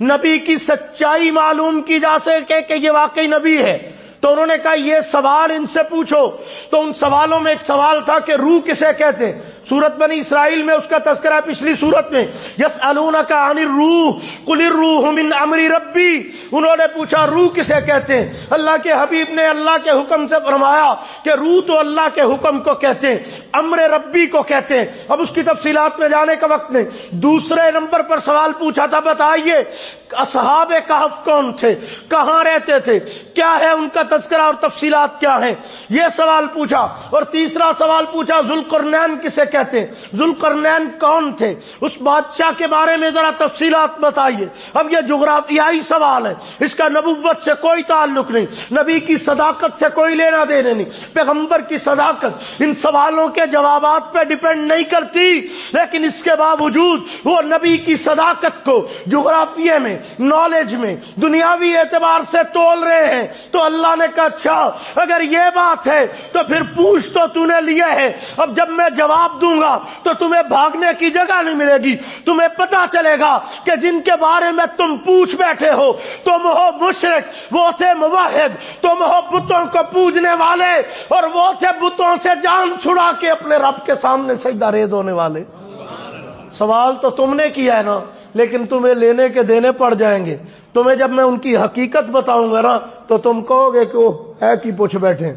نبی کی سچائی معلوم کی جا سکے کہ یہ واقعی نبی ہے. تو انہوں نے کہا یہ سوال ان سے پوچھو. تو ان سوالوں میں ایک سوال تھا کہ روح کسے کہتے ہیں. سورت بنی اسرائیل میں اس کا تذکرہ پچھلی سورت میں، یسألونک عن الروح قل الروح من امر ربی. انہوں نے پوچھا روح کسے کہتے ہیں. اللہ کے حبیب نے اللہ کے حکم سے فرمایا کہ روح تو اللہ کے حکم کو کہتے ہیں، امر ربی کو کہتے ہیں. اب اس کی تفصیلات میں جانے کا وقت نہیں. دوسرے نمبر پر سوال پوچھا تھا بتائیے اصحاب کہف کون تھے، کہاں رہتے تھے، کیا ہے ان کا تذکرہ اور تفصیلات کیا ہیں، یہ سوال پوچھا. اور تیسرا سوال پوچھا ذوالقرنین کسے کہتے ہیں، ذوالقرنین کون تھے، اس بادشاہ کے بارے میں ذرا تفصیلات بتائیے. اب یہ جغرافیائی سوال ہے، اس کا نبوت سے کوئی تعلق نہیں، نبی کی صداقت سے کوئی لینا دینا نہیں، پیغمبر کی صداقت ان سوالوں کے جوابات پہ ڈیپینڈ نہیں کرتی. لیکن اس کے باوجود وہ نبی کی صداقت کو جغرافیے میں، نالج میں، دنیاوی اعتبار سے تول رہے ہیں. تو اللہ نے کہا اچھا اگر یہ بات ہے تو پھر پوچھ تو نے لیا ہے، اب جب میں جواب دوں گا تو تمہیں بھاگنے کی جگہ نہیں ملے گی، تمہیں پتا چلے گا کہ جن کے بارے میں تم پوچھ بیٹھے ہو تم ہو مشرک، وہ تھے موحد، تم ہو بتوں کو پوجنے والے، اور وہ تھے بتوں سے جان چھڑا کے اپنے رب کے سامنے سجدہ ریز ہونے والے۔ سوال تو تم نے کیا ہے نا، لیکن تمہیں لینے کے دینے پڑ جائیں گے۔ تمہیں جب میں ان کی حقیقت بتاؤں گا نا تو تم کہو گے کہ وہ اے کی پوچھ بیٹھے ہیں،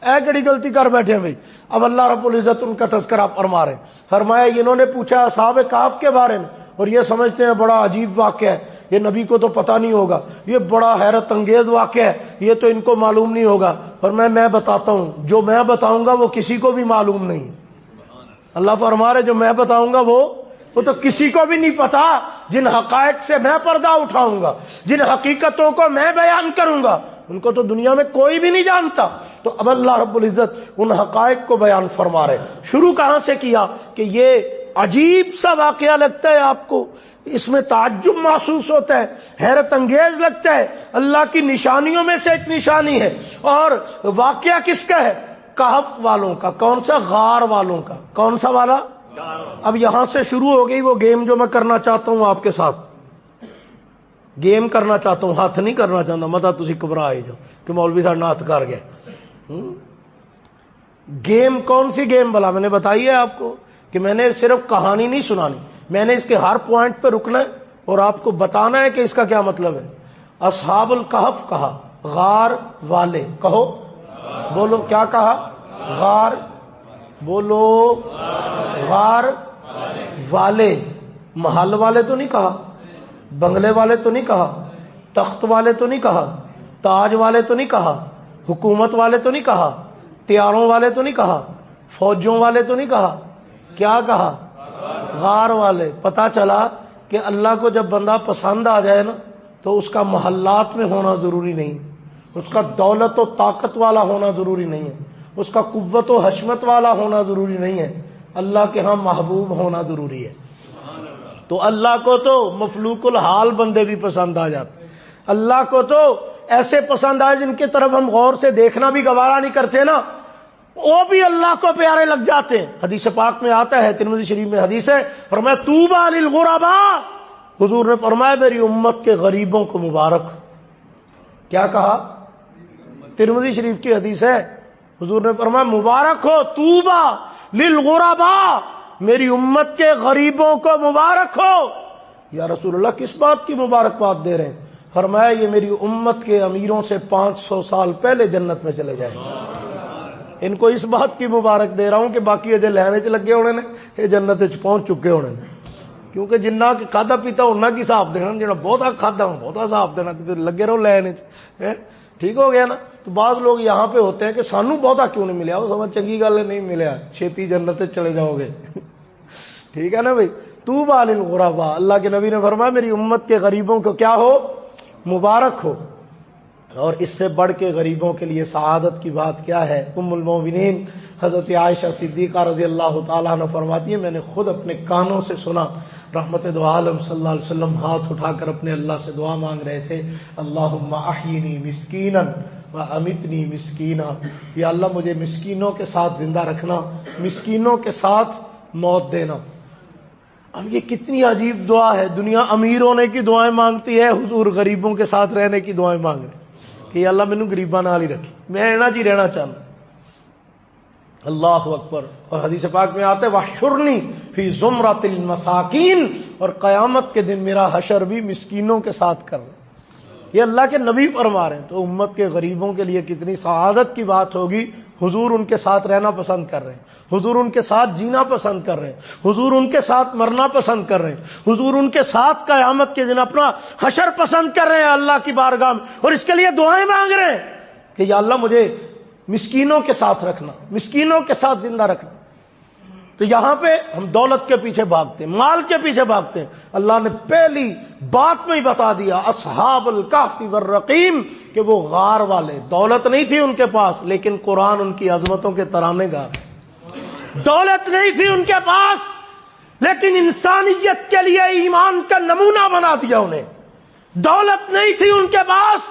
اے کڑی غلطی کر بیٹھے ہیں بھائی۔ اب اللہ رب العزت ان کا تذکرہ فرما رہے ہیں، فرمایا انہوں نے پوچھا اصحاب کہف کے بارے میں، اور یہ سمجھتے ہیں بڑا عجیب واقعہ ہے، یہ نبی کو تو پتہ نہیں ہوگا، یہ بڑا حیرت انگیز واقعہ ہے، یہ تو ان کو معلوم نہیں ہوگا۔ اور میں بتاتا ہوں، جو میں بتاؤں گا وہ کسی کو بھی معلوم نہیں۔ اللہ فرما رہے جو میں بتاؤں گا وہ تو کسی کو بھی نہیں پتا۔ جن حقائق سے میں پردہ اٹھاؤں گا، جن حقیقتوں کو میں بیان کروں گا، ان کو تو دنیا میں کوئی بھی نہیں جانتا۔ تو اب اللہ رب العزت ان حقائق کو بیان فرما رہے۔ شروع کہاں سے کیا کہ یہ عجیب سا واقعہ لگتا ہے آپ کو، اس میں تعجب محسوس ہوتا ہے، حیرت انگیز لگتا ہے، اللہ کی نشانیوں میں سے ایک نشانی ہے۔ اور واقعہ کس کا ہے؟ کہف والوں کا۔ کون سا؟ غار والوں کا۔ کون سا والا؟ اب یہاں سے شروع ہو گئی وہ گیم جو میں کرنا چاہتا ہوں آپ کے ساتھ، گیم کرنا چاہتا ہوں، ہاتھ نہیں کرنا چاہتا، متا تسی گھبرا آئی جاؤ کہ مولوی صاحب ہاتھ کر گئے۔ گیم کون سی گیم بلا؟ میں نے بتائی ہے آپ کو کہ میں نے صرف کہانی نہیں سنانی، میں نے اس کے ہر پوائنٹ پہ رکنا ہے اور آپ کو بتانا ہے کہ اس کا کیا مطلب ہے۔ اصحاب الکہف کہا، غار والے، کہو بولو کیا کہا؟ غار، بولو غار والے۔ محل والے تو نہیں کہا، بنگلے والے تو نہیں کہا، تخت والے تو نہیں کہا، تاج والے تو نہیں کہا، حکومت والے تو نہیں کہا، تیاروں والے تو نہیں کہا، فوجوں والے تو نہیں کہا، کیا کہا؟ غار والے۔ پتا چلا کہ اللہ کو جب بندہ پسند آ جائے نا تو اس کا محلات میں ہونا ضروری نہیں، اس کا دولت و طاقت والا ہونا ضروری نہیں ہے، اس کا قوت و حشمت والا ہونا ضروری نہیں ہے، اللہ کے ہاں محبوب ہونا ضروری ہے۔ تو اللہ کو تو مفلوق الحال بندے بھی پسند آ جاتے، اللہ کو تو ایسے پسند آئے جن کی طرف ہم غور سے دیکھنا بھی گوارا نہیں کرتے نا، وہ بھی اللہ کو پیارے لگ جاتے ہیں۔ حدیث پاک میں آتا ہے، ترمذی شریف میں حدیث ہے، فرمایا طوبیٰ للغرباء، حضور نے فرمایا میری امت کے غریبوں کو مبارک۔ کیا کہا؟ ترمذی شریف کی حدیث ہے، حضور نے فرمایا مبارک ہو، طوبیٰ للغرباء، میری امت کے غریبوں کو مبارک ہو۔ یا رسول اللہ کس بات کی مبارکباد دے رہے ہیں؟ فرمایا یہ میری امت کے امیروں سے 500 سال پہلے جنت میں چلے جائیں۔ ان کو اس بات کی مبارک دے رہا ہوں کہ باقی اجے لینے چ لگے ہونے نے، یہ جنت چ پہنچ چکے ہونے نے، کیونکہ جنہ کھادا پیتا انہاں کی حساب دینا، جہاں بہتا کھادا بہتا حساب دینا، لگے رہو لینے چ۔ ٹھیک ہو گیا نا؟ تو بعض لوگ یہاں پہ ہوتے ہیں کہ سانو بہتا کیوں نہیں ملیا، وہ سمجھ چنگی گل ہے نہیں ملیا، چھیتی جنت چلے جاؤ گے۔ ٹھیک ہے نا بھائی؟ طوبیٰ للغرباء، اللہ کے نبی نے فرمایا میری امت کے غریبوں کو کیا ہو؟ مبارک ہو۔ اور اس سے بڑھ کے غریبوں کے لیے سعادت کی بات کیا ہے؟ ام المومنین حضرت عائشہ صدیقہ رضی اللہ تعالیٰ عنہ فرماتی ہے میں نے خود اپنے کانوں سے سنا، رحمت دو عالم صلی اللہ علیہ وسلم ہاتھ اٹھا کر اپنے اللہ سے دعا مانگ رہے تھے، اللہم احیینی مسکینا و امیتنی مسکینا، یا اللہ مجھے مسکینوں کے ساتھ زندہ رکھنا، مسکینوں کے ساتھ موت دینا۔ اب یہ کتنی عجیب دعا ہے، دنیا امیر ہونے کی دعائیں مانگتی ہے، حضور غریبوں کے ساتھ رہنے کی دعائیں مانگ رہے کہ یا اللہ مینوں غریباں نال ہی رکھی، میں اینا جی رہنا چاہتا۔ اللہ اکبر۔ اور حدیث پاک میں آتا ہے وحشرنی فی زمرۃ المساکین، اور قیامت کے دن میرا حشر بھی مسکینوں کے ساتھ کر رہے۔ یہ اللہ کے نبی فرما رہے ہیں، تو امت کے غریبوں کے لیے کتنی سعادت کی بات ہوگی۔ حضور ان کے ساتھ رہنا پسند کر رہے ہیں، حضور ان کے ساتھ جینا پسند کر رہے ہیں، حضور ان کے ساتھ مرنا پسند کر رہے ہیں، حضور ان کے ساتھ قیامت کے دن اپنا حشر پسند کر رہے ہیں اللہ کی بارگاہ میں، اور اس کے لیے دعائیں مانگ رہے ہیں کہ یا اللہ مجھے مسکینوں کے ساتھ رکھنا، مسکینوں کے ساتھ زندہ رکھنا۔ تو یہاں پہ ہم دولت کے پیچھے بھاگتے ہیں، مال کے پیچھے بھاگتے ہیں، اللہ نے پہلی بات میں ہی بتا دیا اصحاب الکہف والرقیم کہ وہ غار والے، دولت نہیں تھی ان کے پاس لیکن قرآن ان کی عظمتوں کے ترانے گا، دولت نہیں تھی ان کے پاس لیکن انسانیت کے لیے ایمان کا نمونہ بنا دیا انہیں، دولت نہیں تھی ان کے پاس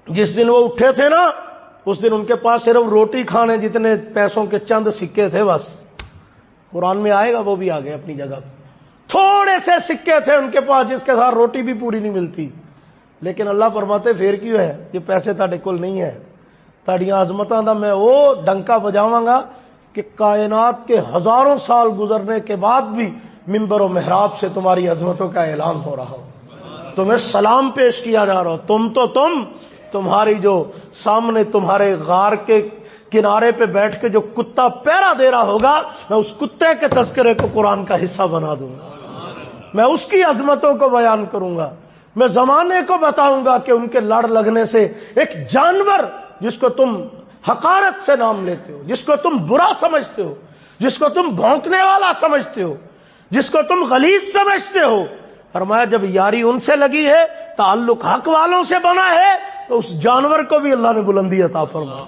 جس دن وہ اٹھے تھے نا اس دن ان کے پاس صرف روٹی کھانے جتنے پیسوں کے چند سکے تھے بس. قرآن میں آئے گا وہ بھی آ گئے اپنی جگہ. تھوڑے سے سکے تھے ان کے پاس جس کے ساتھ روٹی بھی پوری نہیں ملتی. لیکن اللہ فرماتے پھر کیوں ہے یہ پیسے تاڑے کول نہیں ہے. تاڑیاں عظمتاں دا میں وہ ڈنکا بجاواں گا کہ کائنات کے ہزاروں سال گزرنے کے بعد بھی منبر و محراب سے تمہاری عظمتوں کا اعلان ہو رہا ہو, تمہیں سلام پیش کیا جا رہا ہو. تمہاری جو سامنے تمہارے غار کے کنارے پہ بیٹھ کے جو کتا پہرا دے رہا ہوگا میں اس کتے کے تذکرے کو قرآن کا حصہ بنا دوں گا. میں اس کی عظمتوں کو بیان کروں گا. میں زمانے کو بتاؤں گا کہ ان کے لڑ لگنے سے ایک جانور جس کو تم حقارت سے نام لیتے ہو, جس کو تم برا سمجھتے ہو, جس کو تم بھونکنے والا سمجھتے ہو, جس کو تم غلیظ سمجھتے ہو, فرمایا جب یاری ان سے لگی ہے, تعلق حق والوں سے بنا ہے, تو اس جانور کو بھی اللہ نے بلندی عطا فرمائی,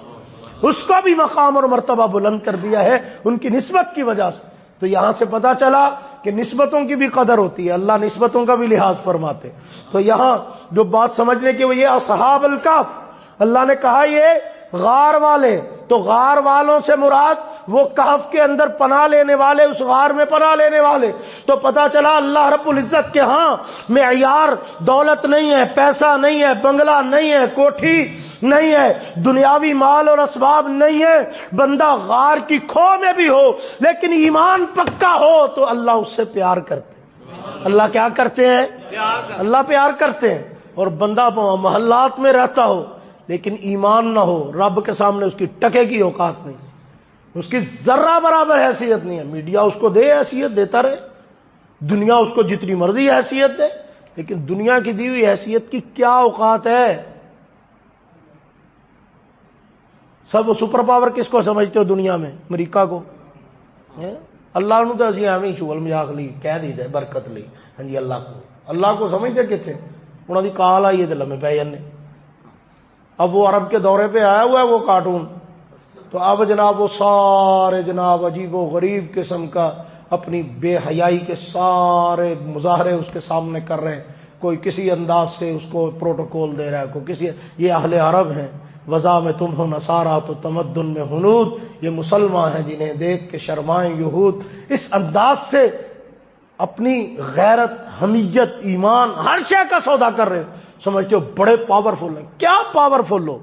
اس کو بھی مقام اور مرتبہ بلند کر دیا ہے ان کی نسبت کی وجہ سے. تو یہاں سے پتا چلا کہ نسبتوں کی بھی قدر ہوتی ہے, اللہ نسبتوں کا بھی لحاظ فرماتے. تو یہاں جو بات سمجھنے کی وہ یہ اصحاب الکہف, اللہ نے کہا یہ غار والے, تو غار والوں سے مراد وہ کہف کے اندر پناہ لینے والے, اس غار میں پناہ لینے والے. تو پتا چلا اللہ رب العزت کے ہاں معیار دولت نہیں ہے, پیسہ نہیں ہے, بنگلہ نہیں ہے, کوٹھی نہیں ہے, دنیاوی مال اور اسباب نہیں ہے. بندہ غار کی کھو میں بھی ہو لیکن ایمان پکا ہو تو اللہ اس سے پیار کرتے. اللہ کیا کرتے ہیں؟ اللہ پیار کرتے ہیں. اور بندہ محلات میں رہتا ہو لیکن ایمان نہ ہو, رب کے سامنے اس کی ٹکے کی اوقات نہیں, اس کی ذرہ برابر حیثیت نہیں ہے. میڈیا اس کو دے حیثیت, دیتا رہے, دنیا اس کو جتنی مرضی حیثیت دے, لیکن دنیا کی دی ہوئی حیثیت کی کیا اوقات ہے؟ سب سپر پاور کس کو سمجھتے ہو دنیا میں؟ امریکہ کو. اللہ نو تو اسی ایویں شغل مذاق لی کہہ دی دے برکت لی. ہاں جی اللہ کو سمجھتے کتنے؟ انہوں دی کال آئی ہے تو لمے پے جانے. اب وہ عرب کے دورے پہ آیا ہوا ہے وہ کارٹون, تو اب جناب وہ سارے جناب عجیب و غریب قسم کا اپنی بے حیائی کے سارے مظاہرے اس کے سامنے کر رہے ہیں. کوئی کسی انداز سے اس کو پروٹوکول دے رہا ہے, کوئی کسی, یہ اہل عرب ہیں, وضع میں تم ہو نصارہ تو تمدن میں ہنود, یہ مسلمان ہیں جنہیں دیکھ کے شرمائیں یہود. اس انداز سے اپنی غیرت, حمیت, ایمان, ہر شے کا سودا کر رہے ہیں. سمجھتے ہو بڑے پاورفل ہیں. کیا پاورفل ہو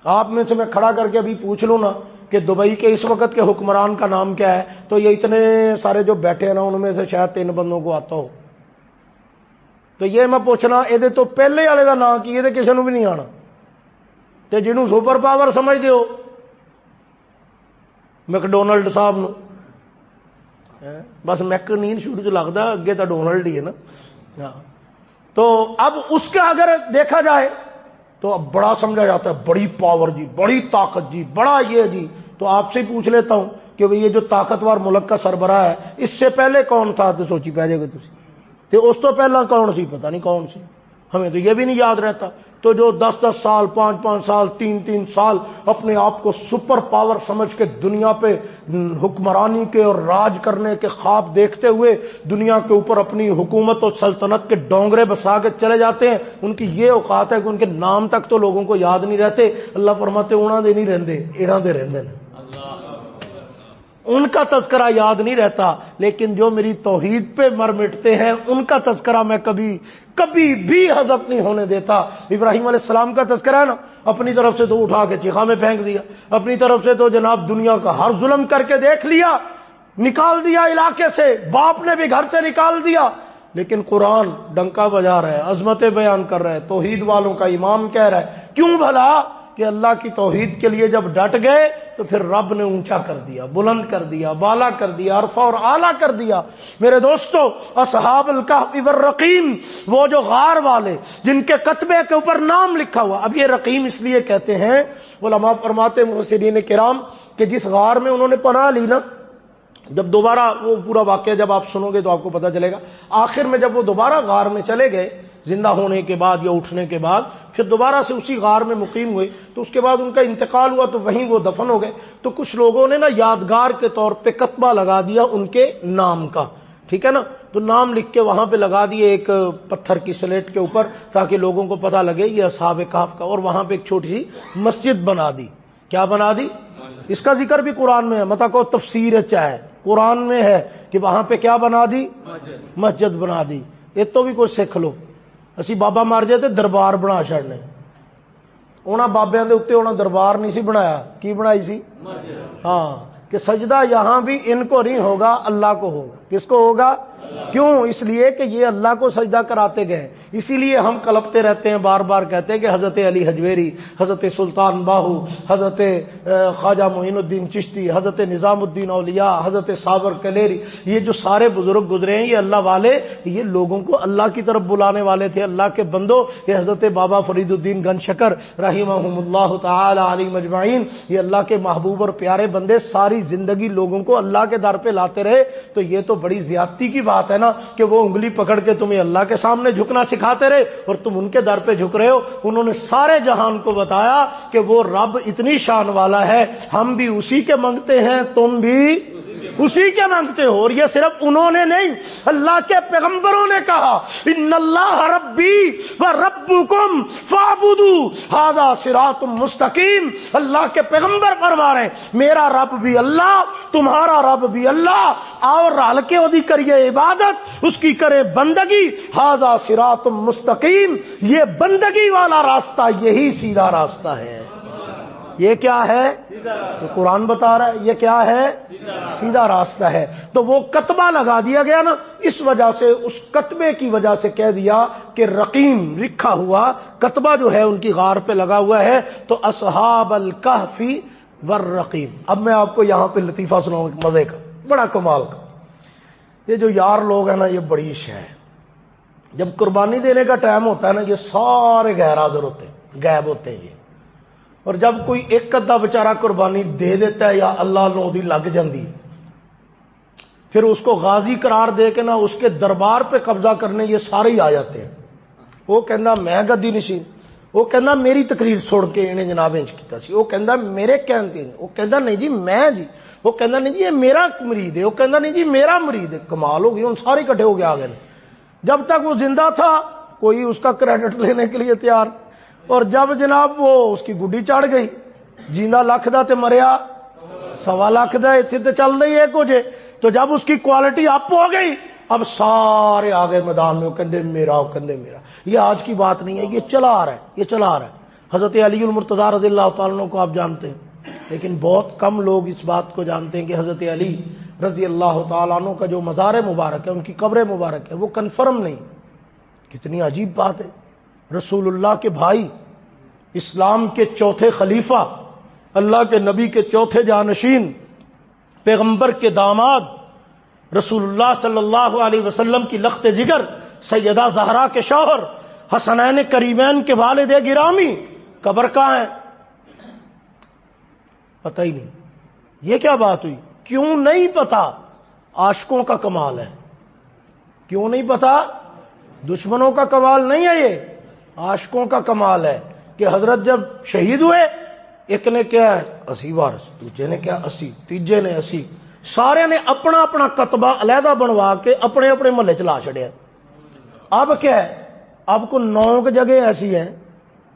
آپ میں سے؟ میں کھڑا کر کے ابھی پوچھ لوں نا کہ دبئی کے اس وقت کے حکمران کا نام کیا ہے, تو یہ اتنے سارے جو بیٹھے ہیں نا ان میں سے شاید 3 بندوں کو آتا ہو. تو یہ میں پوچھنا یہ تو پہلے والے کا نام کی, یہ کسی نے بھی نہیں آنا. تو جنہوں سپر پاور سمجھتے ہو میکڈونلڈ صاحب نو, بس میک نہیں شروع چ لگتا, اگے تو ڈونلڈ ہی ہے نا. تو اب اس کا اگر دیکھا جائے تو اب بڑا سمجھا جاتا ہے, بڑی پاور جی, بڑی طاقت جی, بڑا یہ جی. تو آپ سے ہی پوچھ لیتا ہوں کہ یہ جو طاقتور ملک کا سربراہ ہے اس سے پہلے کون تھا؟ تو سوچی پہ جائے گا تھی, اس تو پہلا کون سی, پتہ نہیں کون سی, ہمیں تو یہ بھی نہیں یاد رہتا. تو جو 10-10 سال, 5-5 سال, 3-3 سال اپنے آپ کو سپر پاور سمجھ کے دنیا پہ حکمرانی کے اور راج کرنے کے خواب دیکھتے ہوئے دنیا کے اوپر اپنی حکومت اور سلطنت کے ڈونگرے بسا کے چلے جاتے ہیں, ان کی یہ اوقات ہے کہ ان کے نام تک تو لوگوں کو یاد نہیں رہتے. اللہ فرماتے انہاں دے نہیں رہندے, ایڑاں دے رہندے نے, ان کا تذکرہ یاد نہیں رہتا. لیکن جو میری توحید پہ مر مٹتے ہیں ان کا تذکرہ میں کبھی بھی حذف نہیں ہونے دیتا. ابراہیم علیہ السلام کا تذکرہ ہے نا, اپنی طرف سے تو اٹھا کے چیخا میں پھینک دیا, اپنی طرف سے تو جناب دنیا کا ہر ظلم کر کے دیکھ لیا, نکال دیا علاقے سے, باپ نے بھی گھر سے نکال دیا. لیکن قرآن ڈنکا بجا رہا ہے, عظمتیں بیان کر رہا ہے, توحید والوں کا امام کہہ رہا ہے. کیوں بھلا؟ کہ اللہ کی توحید کے لیے جب ڈٹ گئے تو پھر رب نے اونچا کر دیا, بلند کر دیا, بالا کر دیا, عرفہ اور اعلیٰ کر دیا. میرے دوستو, اصحاب الکہف والرقیم, وہ جو غار والے جن کے کتبے کے اوپر نام لکھا ہوا. اب یہ رقیم اس لیے کہتے ہیں, علماء فرماتے محسنین کرام, کہ جس غار میں انہوں نے پناہ لی نا, جب دوبارہ وہ پورا واقعہ جب آپ سنو گے تو آپ کو پتہ چلے گا. آخر میں جب وہ دوبارہ غار میں چلے گئے زندہ ہونے کے بعد یا اٹھنے کے بعد, پھر دوبارہ سے اسی غار میں مقیم ہوئے, تو اس کے بعد ان کا انتقال ہوا تو وہیں وہ دفن ہو گئے. تو کچھ لوگوں نے نا یادگار کے طور پہ کتبہ لگا دیا ان کے نام کا, ٹھیک ہے نا. تو نام لکھ کے وہاں پہ لگا دیے ایک پتھر کی سلیٹ کے اوپر تاکہ لوگوں کو پتہ لگے یہ اصحاب کہف کا. اور وہاں پہ ایک چھوٹی سی مسجد بنا دی. کیا بنا دی؟ اس کا ذکر بھی قرآن میں ہے. متا کو تفسیر چاہے قرآن میں ہے کہ وہاں پہ کیا بنا دی؟ مسجد بنا دی. یہ تو بھی کچھ سیکھ لو. اسی بابا مر جائے تے دربار بنا چھڑنے. انہاں بابیاں دے اوتے انہاں دربار نہیں سی بنایا. کی بنائی سی؟ ہاں کہ سجدہ یہاں بھی ان کو نہیں ہوگا, اللہ کو ہوگا. کس کو ہوگا؟ کیوں؟ اس لیے کہ یہ اللہ کو سجدہ کراتے گئے. اسی لیے ہم کلپتے رہتے ہیں, بار بار کہتے ہیں کہ حضرت علی حجویری, حضرت سلطان باہو, حضرت خواجہ معین الدین چشتی, حضرت نظام الدین اولیاء, حضرت صابر کلیری, یہ جو سارے بزرگ گزرے ہیں یہ اللہ والے, یہ لوگوں کو اللہ کی طرف بلانے والے تھے. اللہ کے بندو, یہ حضرت بابا فرید الدین گن شکر رحمہم اللہ تعالی علی مجمعین, یہ اللہ کے محبوب اور پیارے بندے ساری زندگی لوگوں کو اللہ کے در پہ لاتے رہے. تو یہ تو بڑی زیادتی کی بات ہے نا کہ وہ انگلی پکڑ کے تمہیں اللہ کے سامنے جھکنا سکھاتے رہے اور تم ان کے در پہ جھک رہے ہو. انہوں نے سارے جہان کو بتایا کہ وہ رب اتنی شان والا ہے, ہم بھی اسی کے مانگتے ہیں, تم بھی اسی کے مانگتے ہو. اور یہ صرف انہوں نے نہیں, اللہ کے پیغمبروں نے کہا ان اللہ ربی و ربکم فاعبدوا ھذا صراط مستقیم. اللہ کے پیغمبر فرما رہے ہیں میرا رب بھی اللہ, تمہارا رب بھی اللہ, اور رل کے وہ کریے عبادت, اس کی کرے بندگی. ھذا صراط مستقیم, یہ بندگی والا راستہ, یہی سیدھا راستہ ہے. یہ کیا ہے؟ یہ قرآن بتا رہا ہے یہ کیا ہے؟ سیدھا راستہ ہے. تو وہ کتبہ لگا دیا گیا نا, اس وجہ سے, اس کتبے کی وجہ سے کہہ دیا کہ رقیم لکھا ہوا کتبہ جو ہے ان کی غار پہ لگا ہوا ہے. تو اصحاب الکہف والرقیم. اب میں آپ کو یہاں پہ لطیفہ سناؤں مزے کا, بڑا کمال کا. یہ جو یار لوگ ہیں نا یہ بڑی شے ہے. جب قربانی دینے کا ٹائم ہوتا ہے نا یہ سارے غیر حاضر ہوتے ہیں, غائب ہوتے ہیں یہ. اور جب کوئی ایک ادھا بیچارہ قربانی دے دیتا ہے یا اللہ نو دی لگ جاندی, پھر اس کو غازی قرار دے کے نا اس کے دربار پہ قبضہ کرنے یہ سارے ہی آ جاتے ہیں. وہ کہندا میں گدی نشین, وہ کہندا میری تقریر سن کے انہیں جناب انج کیتا سی, وہ کہندا میرے کہن تے, وہ کہندا نہیں جی میں جی, وہ کہندا نہیں جی یہ میرا مرید ہے, وہ کہندا نہیں جی میرا مرید ہے. کمال ہو گئی, ان سارے اکٹھے ہو کے آ گئے. جب تک وہ زندہ تھا کوئی اس کا کریڈٹ لینے کے لیے تیار, اور جب جناب وہ اس کی گڈی چڑھ گئی, جیندہ لکھ دا تے مریا سوا لکھ دا, اتنے تے چل رہی ہے کچھ. تو جب اس کی کوالٹی اپ ہو گئی اب سارے آ گئے میدان میں, وہ کہندے میرا, وہ کہندے میرا. یہ آج کی بات نہیں ہے, یہ چلا آ رہا ہے, یہ چلا آ رہا ہے. حضرت علی المرتضیٰ رضی اللہ تعالیٰ عنہ کو آپ جانتے ہیں, لیکن بہت کم لوگ اس بات کو جانتے ہیں کہ حضرت علی رضی اللہ تعالیٰ عنہ کا جو مزار مبارک ہے, ان کی قبر مبارک ہے, وہ کنفرم نہیں. کتنی عجیب بات ہے. رسول اللہ کے بھائی, اسلام کے چوتھے خلیفہ, اللہ کے نبی کے چوتھے جانشین, پیغمبر کے داماد, رسول اللہ صلی اللہ علیہ وسلم کی لخت جگر, سیدہ زہرا کے شوہر, حسنین کریمین کے والد گرامی, قبر کہاں ہے؟ پتہ ہی نہیں. یہ کیا بات ہوئی؟ کیوں نہیں پتا؟ عاشقوں کا کمال ہے. کیوں نہیں پتا؟ دشمنوں کا کمال نہیں ہے, یہ عاشقوں کا کمال ہے. کہ حضرت جب شہید ہوئے, ایک نے کیا ہے 80 وارث, دوسرے نے کیا 80, تیجے نے 80, سارے نے اپنا اپنا کتبہ علیحدہ بنوا کے اپنے اپنے محلے چلا چھڑیا. اب کیا ہے, اب کو 9 جگہ ایسی ہیں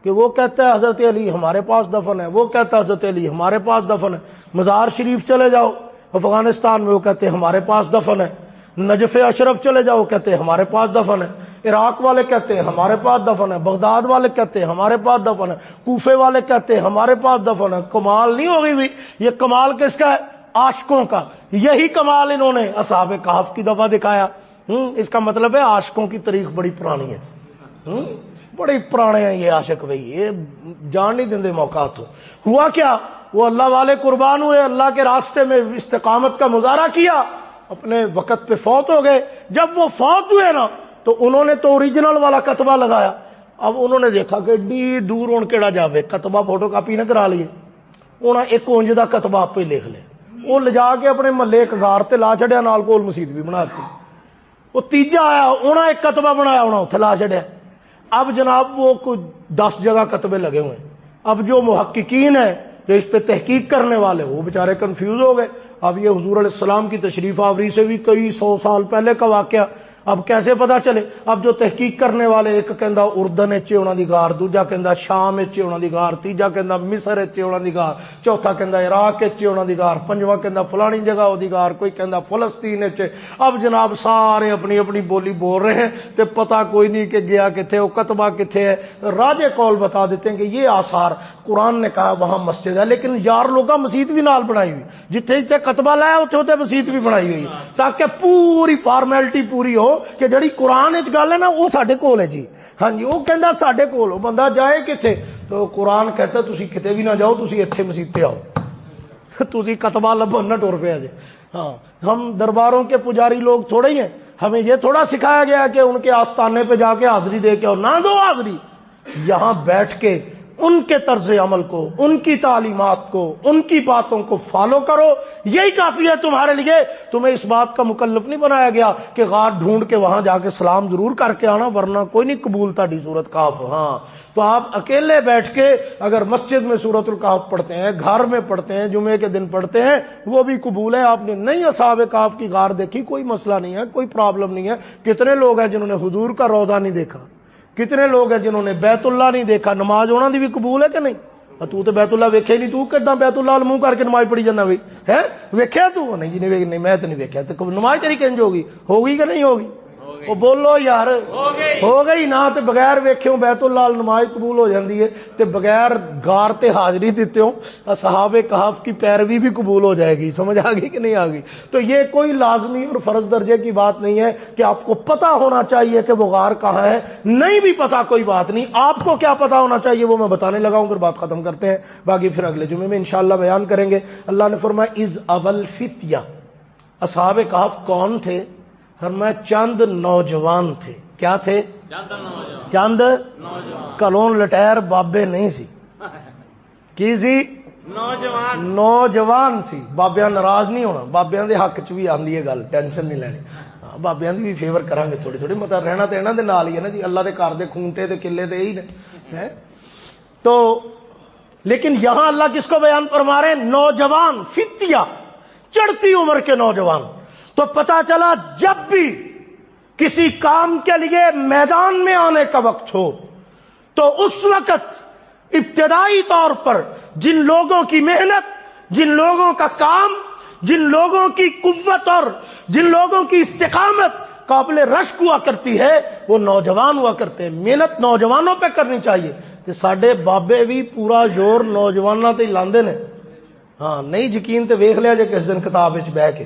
کہ وہ کہتا ہے حضرت علی ہمارے پاس دفن ہے, وہ کہتا ہے حضرت علی ہمارے پاس دفن ہے. مزار شریف چلے جاؤ افغانستان میں, وہ کہتے ہیں ہمارے پاس دفن ہے. نجف اشرف چلے جاؤ, کہتے ہیں ہمارے پاس دفن ہے. عراق والے کہتے ہیں ہمارے پاس دفن ہے. بغداد والے کہتے ہیں ہمارے پاس دفن ہے. کوفے والے کہتے ہیں ہمارے پاس دفن ہے. کمال نہیں ہوگی بھی, یہ کمال کس کا ہے؟ عاشقوں کا. یہی کمال انہوں نے اصحاب کہف کی دفعہ دکھایا. اس کا مطلب ہے عاشقوں کی تاریخ بڑی پرانی ہے, بڑے پرانے ہیں یہ عاشق بھائی, یہ جان نہیں دیندے موقع. تو ہوا کیا, وہ اللہ والے قربان ہوئے, اللہ کے راستے میں استقامت کا مظاہرہ کیا, اپنے وقت پہ فوت ہو گئے. جب وہ فوت ہوئے نا تو انہوں نے تو اوریجنل والا کتبہ لگایا. اب انہوں نے دیکھا کہ ایڈی دور ہون کیڑا جاوے, کتبہ فوٹو کاپی نہ کرا لیے, انہاں ایک اونج دا کتبہ آپ پہ لکھ لے. وہ لجا کے اپنے محلے ایک غار تے لا چھڑیا, نال کول مسجد بھی بنا دی. وہ تیجا آیا, انہاں ایک کتبہ بنایا, انہاں اتھے لا چھڑیا. اب جناب وہ کچھ 10 جگہ کتبے لگے ہوئے ہیں. اب جو محققین ہیں جو اس پہ تحقیق کرنے والے, وہ بیچارے کنفیوز ہو گئے. اب یہ حضور علیہ السلام کی تشریف آوری سے بھی کئی 100 سال پہلے کا واقعہ، اب کیسے پتا چلے؟ اب جو تحقیق کرنے والے، ایک کہندا اردن وچ انہاں دی غار، دوجا کہندا شام وچ انہاں دی غار، تیجا کہندا مصر وچ انہاں دی غار، چوتھا کہندا عراق وچ انہاں دی غار، پنجواں کہندا فلانی جگہ او دی غار، کوئی کہندا فلسطین وچ۔ اب جناب سارے اپنی اپنی بولی بول رہے ہیں تے پتہ کوئی نہیں کہ گیا کتھے، او کتبہ کتھے ہے۔ راجے قول بتا دیتے ہیں کہ یہ آثار قرآن نے کہا وہاں مسجد ہے، لیکن یار لوگاں مسجد بھی نال بنائی ہوئی، جتھے جتھے کتبہ لایا اوتھے اوتھے مسجد بھی بنائی ہوئی، تاکہ پوری فارمیلٹی پوری ہو کہ جڑی قرآن وچ گل ہے نا وہ ساڈے کول ہے جی، ہاں جی وہ کہندا ساڈے کول، وہ بندہ جائے کتھے؟ تو قرآن کہتا تسی کتے بھی نہ جاؤ، تسی ایتھے مسجد تے آؤ، تسی کتبہ لبن نہ ٹر پیا جے۔ ہاں ہم درباروں کے پجاری لوگ تھوڑے ہی ہیں، ہمیں یہ تھوڑا سکھایا گیا ہے کہ ان کے آستانے پہ جا کے حاضری دے کے، اور نہ دو حاضری، یہاں بیٹھ کے ان کے طرز عمل کو، ان کی تعلیمات کو، ان کی باتوں کو فالو کرو، یہی کافی ہے تمہارے لیے۔ تمہیں اس بات کا مکلف نہیں بنایا گیا کہ غار ڈھونڈ کے وہاں جا کے سلام ضرور کر کے آنا، ورنہ کوئی نہیں قبول تھا سورۃ کہف۔ ہاں تو آپ اکیلے بیٹھ کے اگر مسجد میں سورۃ الکہف پڑھتے ہیں، گھر میں پڑھتے ہیں، جمعے کے دن پڑھتے ہیں، وہ بھی قبول ہے۔ آپ نے نہیں اصحاب کہف کی غار دیکھی، کوئی مسئلہ نہیں ہے، کوئی پرابلم نہیں ہے۔ کتنے لوگ ہیں جنہوں نے حضور کا روضہ نہیں دیکھا، کتنے لوگ ہیں جنہوں نے بیت اللہ نہیں دیکھا، نماز انہاں دی بھی قبول ہے کہ نہیں؟ تو تے بیت اللہ ویکھے نہیں، تو کداں بیت اللہ منہ کر کے نماز پڑھی جانا بھائی ہے؟ ویکھیا تو نہیں جی؟ نہیں میں تو نہیں ویکھیا، تو نماز تیری کنج ہوگی کہ نہیں ہوگی؟ وہ بولو یار، ہو گئی نہ تے بغیر ویکھیوں بیت اللہ نماز قبول ہو جاندی ہے، تے بغیر غار تے حاضری دیتے ہو اصحاب کہف کی پیروی بھی قبول ہو جائے گی۔ سمجھ آ گئی کہ نہیں آ گئی؟ تو یہ کوئی لازمی اور فرض درجے کی بات نہیں ہے کہ آپ کو پتہ ہونا چاہیے کہ وہ غار کہاں ہے، نہیں بھی پتہ کوئی بات نہیں، آپ کو کیا پتہ ہونا چاہیے وہ میں بتانے لگا ہوں، پھر بات ختم کرتے ہیں، باقی پھر اگلے جمعے میں انشاءاللہ بیان کریں گے۔ اللہ نے فرمایا اذ اول فتیہ، اصحاب کہف کون تھے؟ فرمایا چند نوجوان تھے۔ کیا تھے؟ چند کلون لٹیر بابے نہیں سی، کی سی؟ نوجوان سی۔ بابیاں ناراض نہیں ہونا، بابیاں دے حق چ بھی آندی ہے گل، ٹینشن نہیں لینی، بابیاں دی بھی فیور کران گے تھوڑی تھوڑی، مطلب رہنا تے انہاں دے نال ہی ہے نا جی، اللہ دے گھر دے کھونٹے تے قلعے تے یہی نے۔ تو لیکن یہاں اللہ کس کو بیان فرما رہے ہیں؟ نوجوان، فتیہ، چڑھتی عمر کے نوجوان۔ تو پتا چلا جب بھی کسی کام کے لیے میدان میں آنے کا وقت ہو تو اس وقت ابتدائی طور پر جن لوگوں کی محنت، جن لوگوں کا کام، جن لوگوں کی قوت اور جن لوگوں کی استقامت قابل رشک ہوا کرتی ہے وہ نوجوان ہوا کرتے ہیں۔ محنت نوجوانوں پہ کرنی چاہیے۔ کہ ساڈے بابے بھی پورا زور نوجوانوں تے لاندے نے۔ ہاں نہیں یقین تے ویکھ لیا جے کس دن کتاب وچ بیٹھ کے،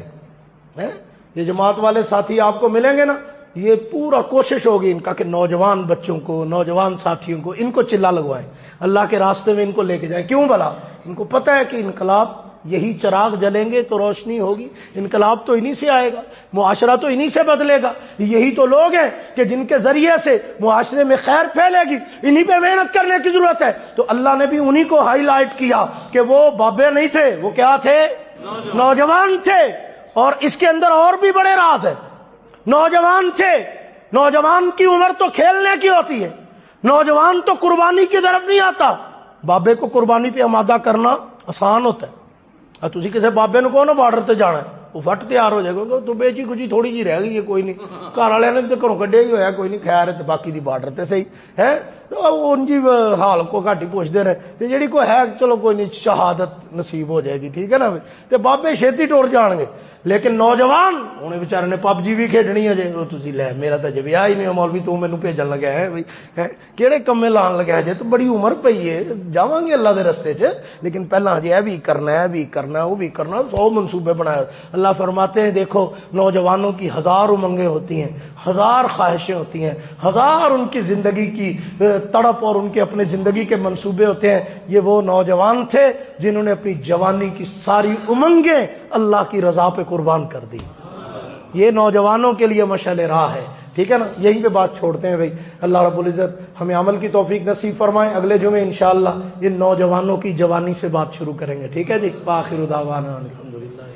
یہ جماعت والے ساتھی آپ کو ملیں گے نا، یہ پورا کوشش ہوگی ان کا کہ نوجوان بچوں کو، نوجوان ساتھیوں کو ان کو چلا لگوائیں، اللہ کے راستے میں ان کو لے کے جائیں۔ کیوں بھلا؟ ان کو پتہ ہے کہ انقلاب، یہی چراغ جلیں گے تو روشنی ہوگی، انقلاب تو انہی سے آئے گا، معاشرہ تو انہی سے بدلے گا، یہی تو لوگ ہیں کہ جن کے ذریعے سے معاشرے میں خیر پھیلے گی، انہی پہ محنت کرنے کی ضرورت ہے۔ تو اللہ نے بھی انہی کو ہائی لائٹ کیا کہ وہ بابے نہیں تھے، وہ کیا تھے؟ نوجوان تھے۔ اور اس کے اندر اور بھی بڑے راز ہیں۔ نوجوان تھے، نوجوان کی عمر تو کھیلنے کی ہوتی ہے، نوجوان تو قربانی کی طرف نہیں آتا۔ بابے کو قربانی پہ آمادہ کرنا آسان ہوتا ہے۔ اور تسی کسی بابے نو کہو نا بارڈر تے جانا ہے، وہ فٹ تیار ہو جائے گا، تو بیچی کچھ تھوڑی جی رہ گئی ہے، کوئی نہیں، گھر والے نے تو گھروں کڈیا ہی ہویا، کوئی نہیں، خیر ہے، باقی دی بارڈر تے صحیح ہے، ان جی حال کو گھٹ ہی پوچھتے رہے، تے جڑی کوئی ہے چلو کوئی نہیں، شہادت نصیب ہو جائے گی، ٹھیک ہے نا، تے بابے چھتی ٹور جان گے۔ لیکن نوجوان انہیں بیچارے نے پب جی بھی کھیڈنی ہے، جی تسی لے میرا تو جی ویاہ ہی نہیں، مولوی تو مینوں بھیجن لگا ہے بھائی، کہڑے کمے لان لگا جی، تو بڑی عمر پئی ہے، جاواں گے اللہ دے رستے چ، لیکن پہلا جی اے بھی کرنا ہے، بھی کرنا ہے، وہ بھی کرنا، 100 منصوبے بنائے۔ اللہ فرماتے ہیں دیکھو نوجوانوں کی 1000 امنگیں ہوتی ہیں، 1000 خواہشیں ہوتی ہیں، 1000 ان کی زندگی کی تڑپ اور ان کے اپنے زندگی کے منصوبے ہوتے ہیں۔ یہ وہ نوجوان تھے جنہوں نے اپنی جوانی کی ساری امنگیں اللہ کی رضا پہ قربان کر دی۔ یہ نوجوانوں کے لیے مشعل راہ ہے، ٹھیک ہے نا۔ یہیں پہ بات چھوڑتے ہیں بھائی، اللہ رب العزت ہمیں عمل کی توفیق نصیب فرمائے۔ اگلے جمعے انشاءاللہ ان نوجوانوں کی جوانی سے بات شروع کریں گے، ٹھیک ہے جی۔ آخر دعوانا الحمدللہ۔